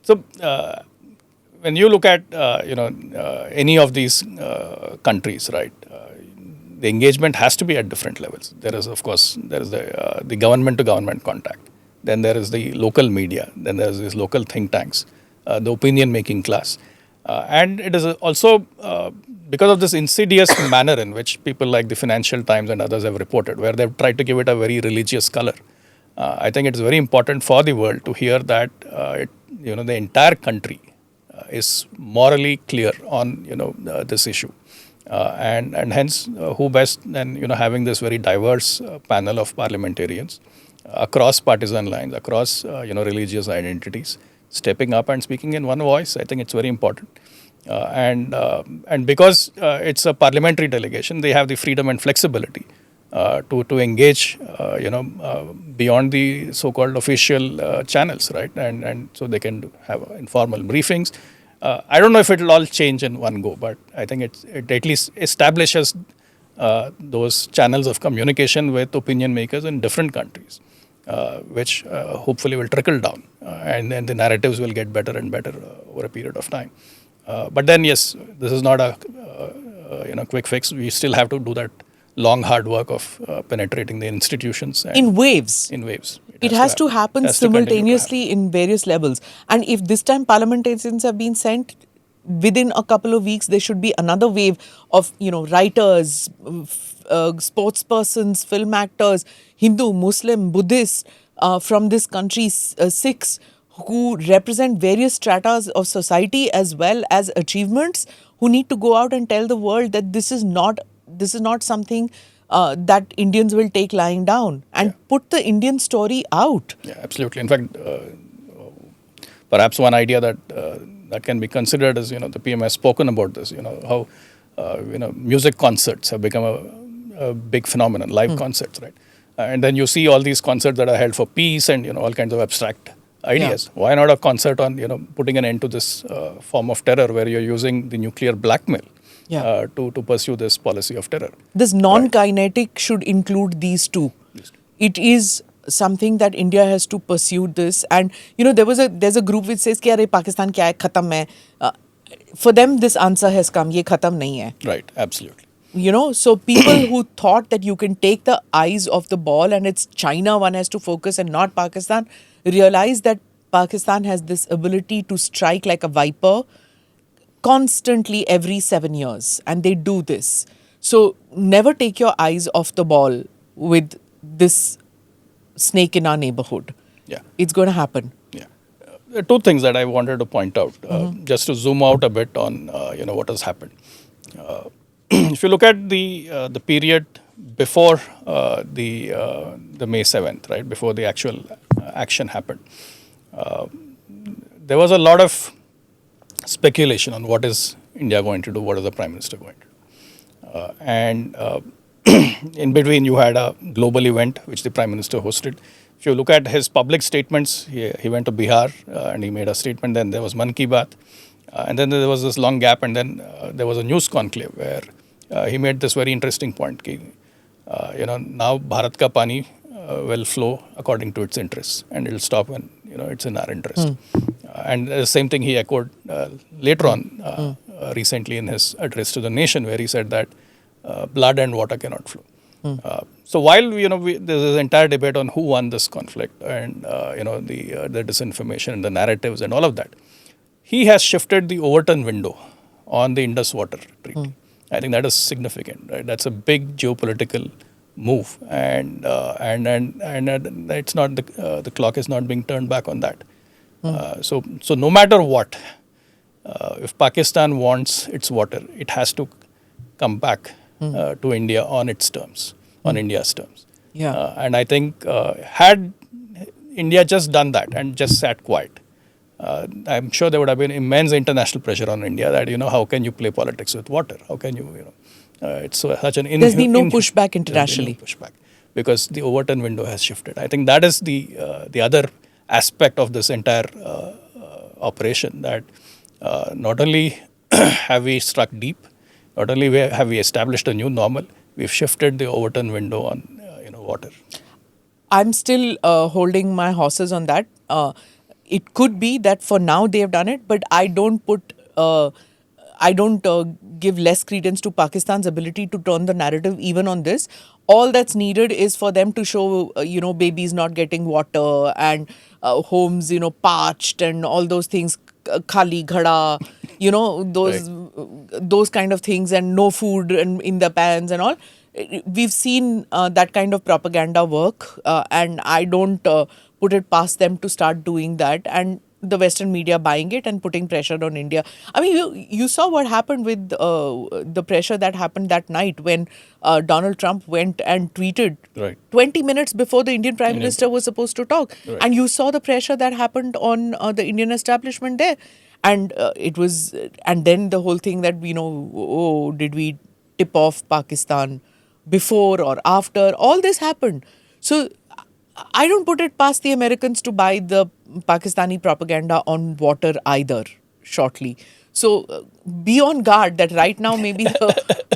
So when you look at any of these countries, right? The engagement has to be at different levels. There is, of course, the government-to-government contact. Then there is the local media. Then there is these local think tanks, the opinion-making class. And it is also because of this insidious manner in which people like the Financial Times and others have reported, where they've tried to give it a very religious color. I think it's very important for the world to hear that the entire country is morally clear on this issue. And hence, who best than having this very diverse panel of parliamentarians across partisan lines, across religious identities, stepping up and speaking in one voice. I think it's very important. And because it's a parliamentary delegation, they have the freedom and flexibility to engage, beyond the so-called official channels, right? And so they can have informal briefings. I don't know if it'll all change in one go, but I think it at least establishes those channels of communication with opinion makers in different countries, which hopefully will trickle down, and then the narratives will get better and better over a period of time. But then, yes, this is not a quick fix. We still have to do that long, hard work of penetrating the institutions and in waves. in waves. It has to happen Has to continue to simultaneously in various levels. And if this time parliamentarians have been sent, within a couple of weeks there should be another wave of writers, sports persons, film actors, Hindu, Muslim, Buddhist from this country, Sikhs who represent various stratas of society as well as achievements, who need to go out and tell the world that this is not something that Indians will take lying down, and put the Indian story out. Yeah, absolutely. In fact, perhaps one idea that can be considered is, the PM has spoken about this, how music concerts have become a big phenomenon, live concerts, right? And then you see all these concerts that are held for peace and all kinds of abstract ideas. Yeah. Why not a concert on putting an end to this form of terror where you're using the nuclear blackmail to pursue this policy of terror? This non-kinetic should include these two. It is something that India has to pursue this. And there's a group which says कि अरे पाकिस्तान क्या है, खत्म है. For them this answer has come, ये खत्म नहीं है. Right, absolutely. So people who thought that you can take the eyes off the ball and it's China one has to focus and not Pakistan, realize that Pakistan has this ability to strike like a viper constantly every 7 years, and they do this. So never take your eyes off the ball with this snake in our neighborhood. Yeah. It's going to happen. Yeah. There are two things that I wanted to point out, just to zoom out a bit on what has happened. If you look at the period before the May 7th, right, before the actual action happened, there was a lot of speculation on what is India going to do, what is the Prime Minister going to do. And in between you had a global event which the Prime Minister hosted. If you look at his public statements, he went to Bihar and he made a statement, then there was Man Ki Baat, and then there was this long gap, and then there was a news conclave where he made this very interesting point, now Bharat ka pani will flow according to its interests, and it will stop when it's in our interest. And the same thing he echoed later on, recently in his address to the nation, where he said that blood and water cannot flow. So while there's this entire debate on who won this conflict, and the disinformation and the narratives and all of that, he has shifted the Overton window on the Indus Water Treaty. I think that is significant, right? That's a big geopolitical move, and it's not the clock is not being turned back on that. So no matter what, if Pakistan wants its water, it has to come back to India on its terms, on India's terms. Yeah. And I think had India just done that and just sat quiet, I'm sure there would have been immense international pressure on India that, how can you play politics with water? How can you, it's such an... There's been no pushback internationally. There's been no pushback because the Overton window has shifted. I think that is the other aspect of this entire operation, that not only have we struck deep, not only have we established a new normal, we've shifted the Overton window on water. I'm still holding my horses on that. It could be that for now they have done it, but I don't give less credence to Pakistan's ability to turn the narrative even on this. All that's needed is for them to show, babies not getting water and homes, parched and all those things, khali, ghada, those kind of things, and no food in the pans and all. We've seen that kind of propaganda work, and I don't put it past them to start doing that. And the Western media buying it and putting pressure on India. I mean, you saw what happened with the pressure that happened that night when Donald Trump went and tweeted Right. 20 minutes before the Indian Prime Minister was supposed to talk. Right. And you saw the pressure that happened on the Indian establishment there. And and then the whole thing that, oh, did we tip off Pakistan before or after? All this happened. So I don't put it past the Americans to buy the Pakistani propaganda on water either shortly. So be on guard that right now maybe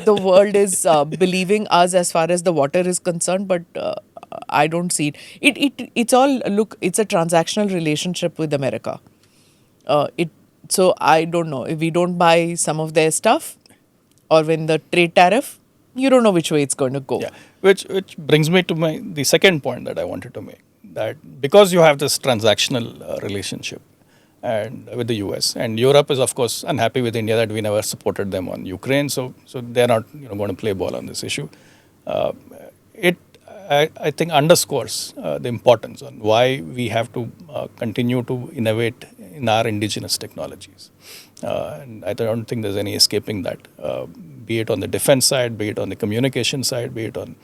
the world is believing us as far as the water is concerned, but I don't see it. It's all, look, it's a transactional relationship with America. So I don't know, if we don't buy some of their stuff or when the trade tariff, you don't know which way it's going to go. Yeah, which brings me to the second point that I wanted to make, that because you have this transactional relationship and with the US, and Europe is of course unhappy with India that we never supported them on Ukraine, so they're not going to play ball on this issue. I think underscores the importance on why we have to continue to innovate in our indigenous technologies. And I don't think there's any escaping that, be it on the defense side, be it on the communication side, be it on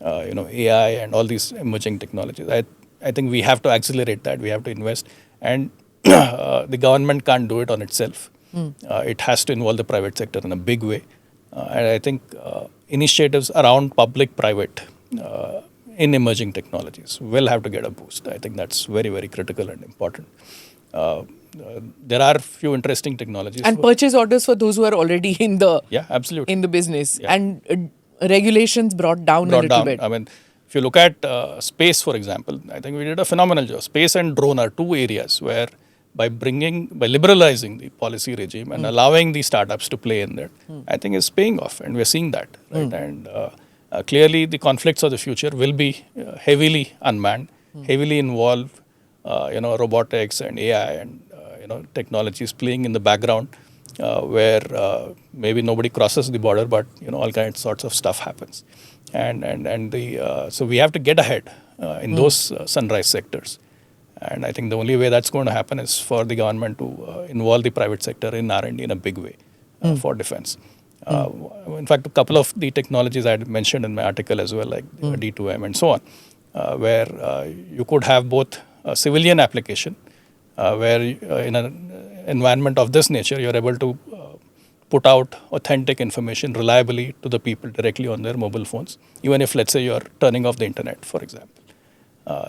AI and all these emerging technologies. I think we have to accelerate that. We have to invest, and the government can't do it on itself. It has to involve the private sector in a big way, and I think initiatives around public-private in emerging technologies will have to get a boost. I think that's very, very critical and important. There are a few interesting technologies. And purchase orders for those who are already in the absolutely in the business. Yeah. And regulations brought down a little bit. I mean, if you look at space, for example, I think we did a phenomenal job. Space and drone are two areas where by liberalizing the policy regime and allowing the startups to play in there, I think is paying off, and we're seeing that. Right? And clearly the conflicts of the future will be heavily unmanned, heavily involve robotics and AI and technologies playing in the background, where maybe nobody crosses the border, but all kinds sorts of stuff happens, and so we have to get ahead in those sunrise sectors, and I think the only way that's going to happen is for the government to involve the private sector in R&D in a big way for defense. In fact, a couple of the technologies I had mentioned in my article as well, like D2M and so on, where you could have both a civilian application, where in an environment of this nature, you're able to put out authentic information reliably to the people directly on their mobile phones, even if, let's say, you're turning off the internet, for example.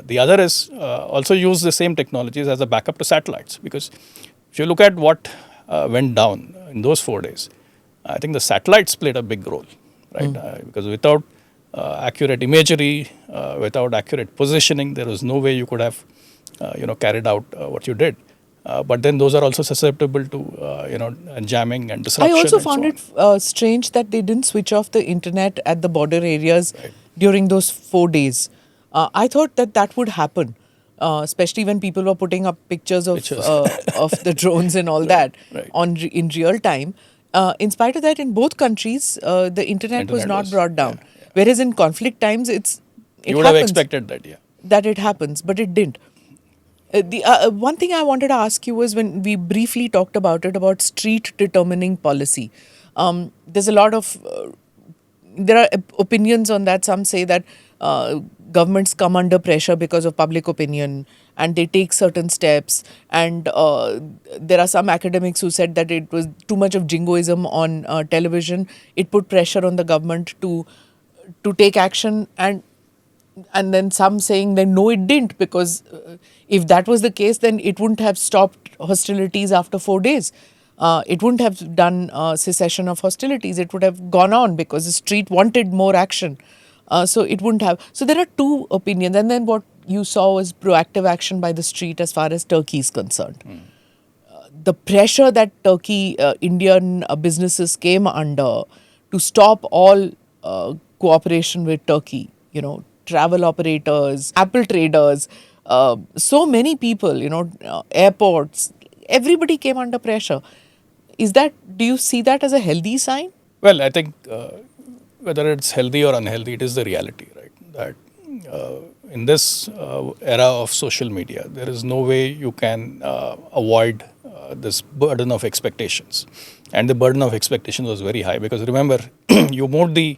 The other is also use the same technologies as a backup to satellites, because if you look at what went down in those 4 days, I think the satellites played a big role, right? Because without accurate imagery, without accurate positioning, there was no way you could have carried out what you did. But then those are also susceptible to jamming and disruption. I also found it strange that they didn't switch off the internet at the border areas during those 4 days. I thought that would happen, especially when people were putting up pictures of the drones and all that in real time. In spite of that, in both countries, the internet was not brought down. Whereas in conflict times, you would have expected that, that it happens, but it didn't. The one thing I wanted to ask you was, when we briefly talked about street determining policy. There's a lot of there are opinions on that. Some say that governments come under pressure because of public opinion and they take certain steps. And there are some academics who said that it was too much of jingoism on television. It put pressure on the government to take action, and then some saying that no, it didn't, because if that was the case, then it wouldn't have stopped hostilities after 4 days. It wouldn't have done cessation of hostilities. It would have gone on because the street wanted more action. So it wouldn't have. So there are two opinions. And then what you saw was proactive action by the street as far as Turkey is concerned. The pressure that Indian businesses came under to stop all cooperation with Turkey, travel operators, Apple traders, so many people, airports, everybody came under pressure. Do you see that as a healthy sign? Well, I think whether it's healthy or unhealthy, it is the reality, right? That in this era of social media, there is no way you can avoid this burden of expectations. And the burden of expectations was very high because remember, you moved you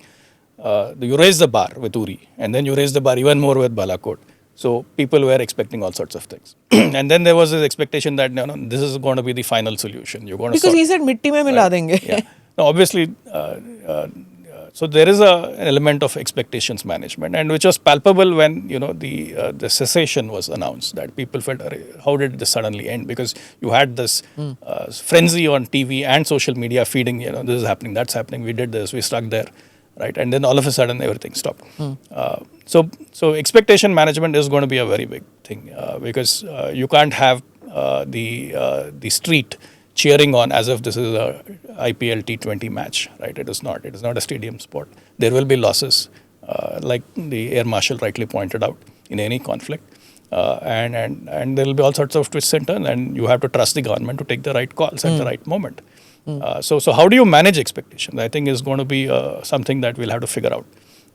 raised the bar with Uri, and then you raised the bar even more with Balakot. So people were expecting all sorts of things. And then there was this expectation that no, this is going to be the final solution. You're going to because he said mitti mein mila denge. Yeah. Now, obviously, so there is an element of expectations management, and which was palpable when the cessation was announced. That people felt, how did this suddenly end? Because you had this frenzy on TV and social media feeding. This is happening, that's happening. We did this, we stuck there, right? And then all of a sudden everything stopped. So expectation management is going to be a very big thing because you can't have the street cheering on as if this is a IPL T20 match, right? It is not. It is not a stadium sport. There will be losses, like the Air Marshal rightly pointed out, in any conflict. And there will be all sorts of twists and turns, and you have to trust the government to take the right calls at the right moment. So how do you manage expectations? I think is going to be something that we'll have to figure out.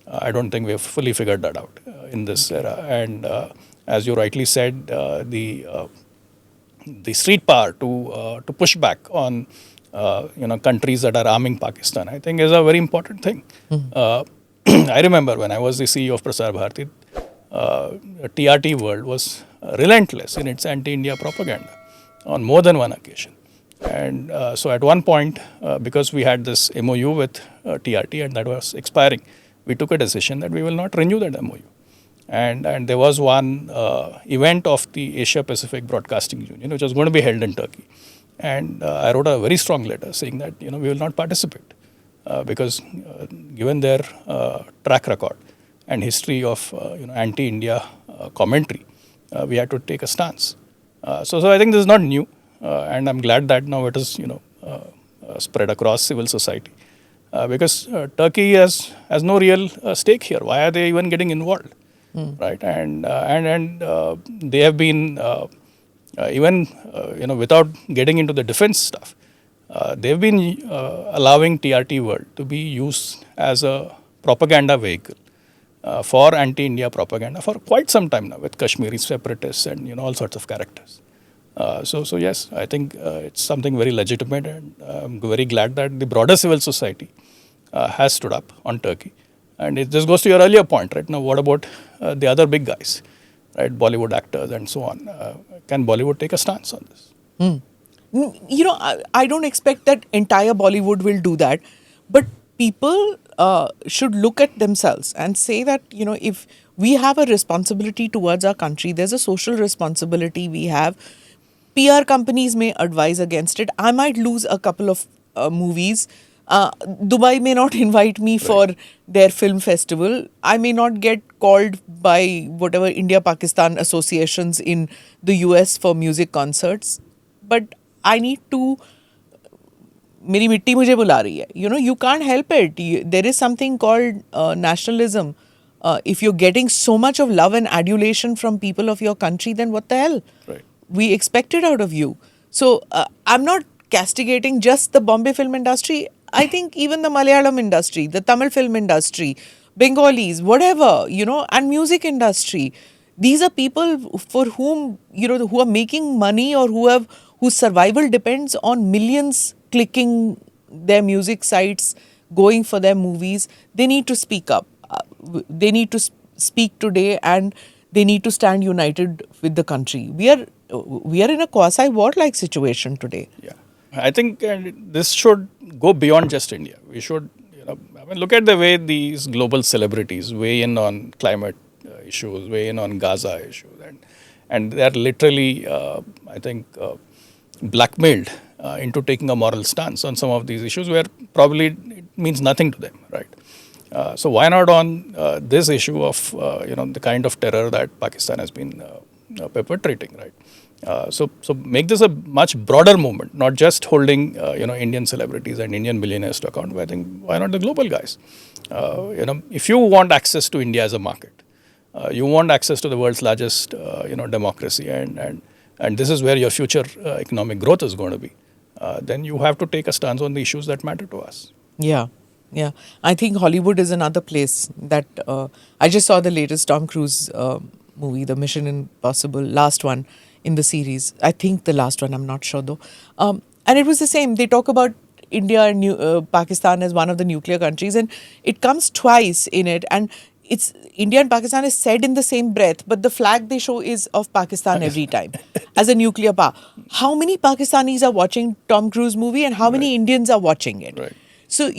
I don't think we have fully figured that out in this era. And as you rightly said, the street power to push back on countries that are arming Pakistan, I think is a very important thing. I remember when I was the CEO of Prasar Bharati, TRT world was relentless in its anti-India propaganda on more than one occasion. And so at one point, because we had this MOU with TRT and that was expiring, we took a decision that we will not renew that MOU. And there was one event of the Asia Pacific Broadcasting Union, which was going to be held in Turkey. And I wrote a very strong letter saying that we will not participate because given their track record and history of anti-India commentary, we had to take a stance. So I think this is not new, and I'm glad that now it is spread across civil society because Turkey has no real stake here. Why are they even getting involved? Right, and they have been even without getting into the defense stuff, they've been allowing TRT world to be used as a propaganda vehicle for anti-India propaganda for quite some time now with Kashmiri separatists and all sorts of characters. So yes, I think it's something very legitimate, and I'm very glad that the broader civil society has stood up on Turkey. And it just goes to your earlier point, right? Now, what about the other big guys, right? Bollywood actors and so on. Can Bollywood take a stance on this? I don't expect that entire Bollywood will do that. But people should look at themselves and say that, if we have a responsibility towards our country, there's a social responsibility we have. PR companies may advise against it. I might lose a couple of movies. Dubai may not invite me for their film festival. I may not get called by whatever India-Pakistan associations in the US for music concerts. But I need to... Meri mitti mujhe bula rahi hai. You can't help it. There is something called nationalism. If you're getting so much of love and adulation from people of your country, then what the hell? Right. We expect it out of you. So I'm not castigating just the Bombay film industry. I think even the Malayalam industry, the Tamil film industry, Bengalis, whatever, and music industry. These are people for whom, who are making money or whose survival depends on millions clicking their music sites, going for their movies. They need to speak up. They need to speak today, and they need to stand united with the country. We are in a quasi-war-like situation today. Yeah. I think this should go beyond just India. We should, look at the way these global celebrities weigh in on climate issues, weigh in on Gaza issues, and they are literally, I think, blackmailed into taking a moral stance on some of these issues where probably it means nothing to them, right? So why not on this issue of, the kind of terror that Pakistan has been perpetrating, right? So make this a much broader movement, not just holding Indian celebrities and Indian billionaires to account. But I think why not the global guys? If you want access to India as a market, you want access to the world's largest democracy, and this is where your future economic growth is going to be. Then you have to take a stance on the issues that matter to us. Yeah. Yeah, I think Hollywood is another place that I just saw the latest Tom Cruise movie, the Mission Impossible, last one in the series. I think the last one, I'm not sure though. And it was the same. They talk about India and Pakistan as one of the nuclear countries, and it comes twice in it. And it's India and Pakistan is said in the same breath, but the flag they show is of Pakistan every time as a nuclear power. How many Pakistanis are watching Tom Cruise movie, and how many Indians are watching it? Right. So,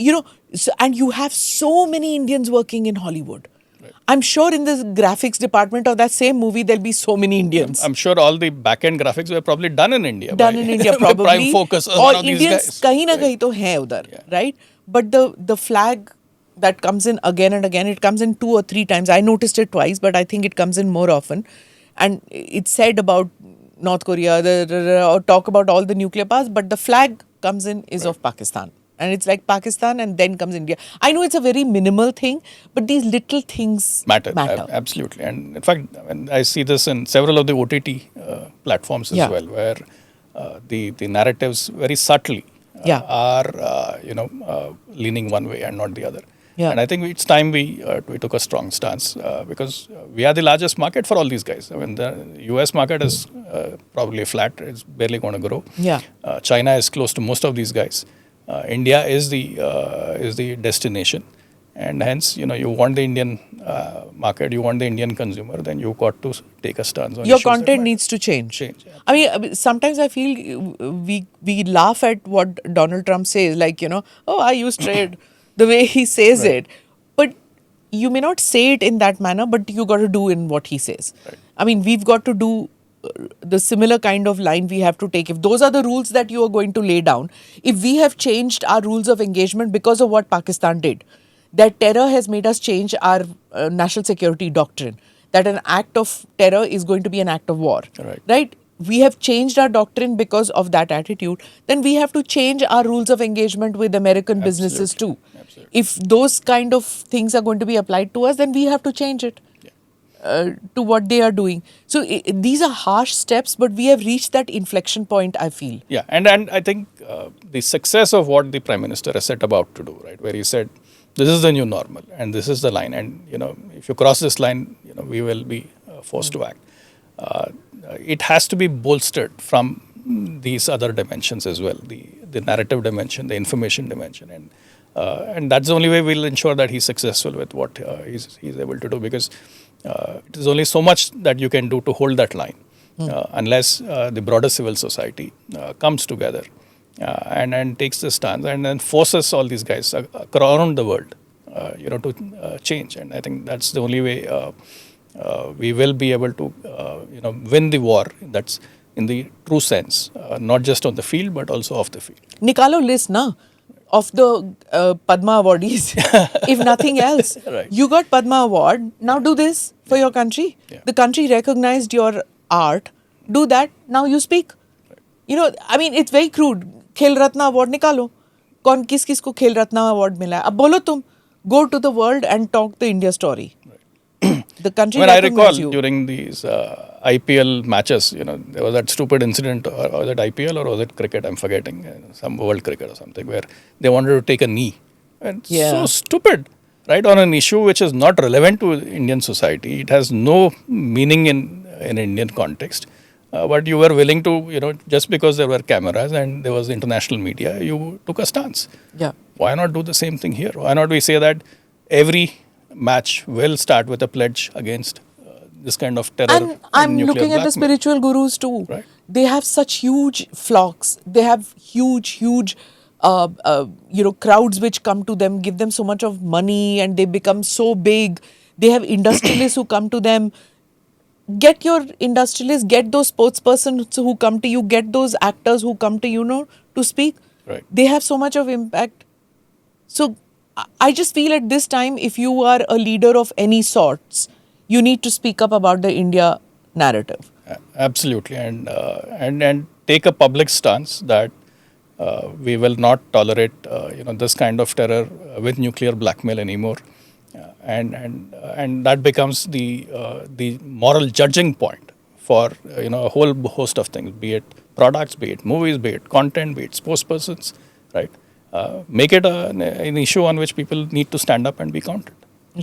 and you have so many Indians working in Hollywood. Right. I'm sure in the graphics department of that same movie, there'll be so many Indians. I'm sure all the back-end graphics were probably done in India. Done in India, by probably. Prime Focus or Or one of these Indians guys. kahin na kahin to hai udhar, right? But the flag that comes in again and again, it comes in 2 or 3 times. I noticed it twice, but I think it comes in more often. And it's said about North Korea, or talk about all the nuclear powers, but the flag comes in is of Pakistan. And it's like Pakistan and then comes India. I know it's a very minimal thing, but these little things matter. Absolutely. And in fact, I see this in several of the OTT platforms as well, where the narratives very subtly are leaning one way and not the other. Yeah. And I think it's time we took a strong stance because we are the largest market for all these guys. I mean, the US market is probably flat; it's barely going to grow. Yeah. China is close to most of these guys. India is the destination, and hence you want the Indian market, you want the Indian consumer, then you've got to take a stance on your issues content needs to change. I mean, sometimes I feel we laugh at what Donald Trump says, like oh, I use trade, the way he says it, but you may not say it in that manner, but you got to do in what he says. I mean, we've got to do the similar kind of line we have to take. If those are the rules that you are going to lay down, if we have changed our rules of engagement because of what Pakistan did, that terror has made us change our national security doctrine, that an act of terror is going to be an act of war, right? We have changed our doctrine because of that attitude, then we have to change our rules of engagement with American businesses too. If those kind of things are going to be applied to us, then we have to change it. To what they are doing. So these are harsh steps, but we have reached that inflection point, I feel. Yeah, and I think the success of what the Prime Minister has set about to do, right, where he said, this is the new normal and this is the line, and if you cross this line, we will be forced to act. It has to be bolstered from these other dimensions as well, the narrative dimension, the information dimension, and that's the only way we'll ensure that he's successful with what he's able to do, because it is only so much that you can do to hold that line unless the broader civil society comes together and takes the stance and then forces all these guys around the world to change. And I think that's the only way we will be able to win the war. That's in the true sense, not just on the field but also off the field. Nikalo list na of the Padma awardees, if nothing else. You got Padma award, now do this for your country. The country recognized your art, do that, now you speak. I mean, it's very crude. Khel Ratna award nikalo. कौन किस को खेल रत्न award मिला है, अब बोलो तुम, go to the world and talk the India story. The country I recall you. During these IPL matches, there was that stupid incident, or was it IPL or was it cricket? I'm forgetting, some world cricket or something, where they wanted to take a knee. And so stupid, right? On an issue which is not relevant to Indian society. It has no meaning in Indian context. But you were willing to, just because there were cameras and there was international media, you took a stance. Yeah. Why not do the same thing here? Why not we say that every match will start with a pledge against this kind of terror? And I'm looking at the blackmail. spiritual gurus too. Right. They have such huge flocks. They have huge crowds which come to them, give them so much of money, and they become so big. They have industrialists who come to them. Get your industrialists, get those sportspersons who come to you, get those actors who come to you, to speak. Right. They have so much of impact. So I just feel at this time, if you are a leader of any sorts, you need to speak up about the India narrative. Absolutely, and take a public stance that we will not tolerate this kind of terror with nuclear blackmail anymore, and that becomes the moral judging point for a whole host of things, be it products, be it movies, be it content, be it sportspersons, right? make it an issue on which people need to stand up and be counted.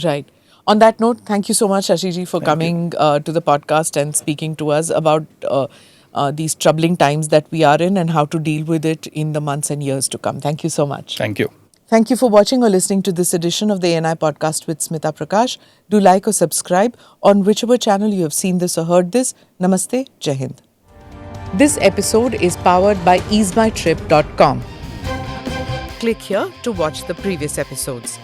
Right. On that note, thank you so much, Shashi ji, for Thank you. coming to the podcast and speaking to us about these troubling times that we are in and how to deal with it in the months and years to come. Thank you so much. Thank you. Thank you for watching or listening to this edition of the ANI podcast with Smita Prakash. Do like or subscribe on whichever channel you have seen this or heard this. Namaste, Jai Hind. This episode is powered by easemytrip.com. Click here to watch the previous episodes.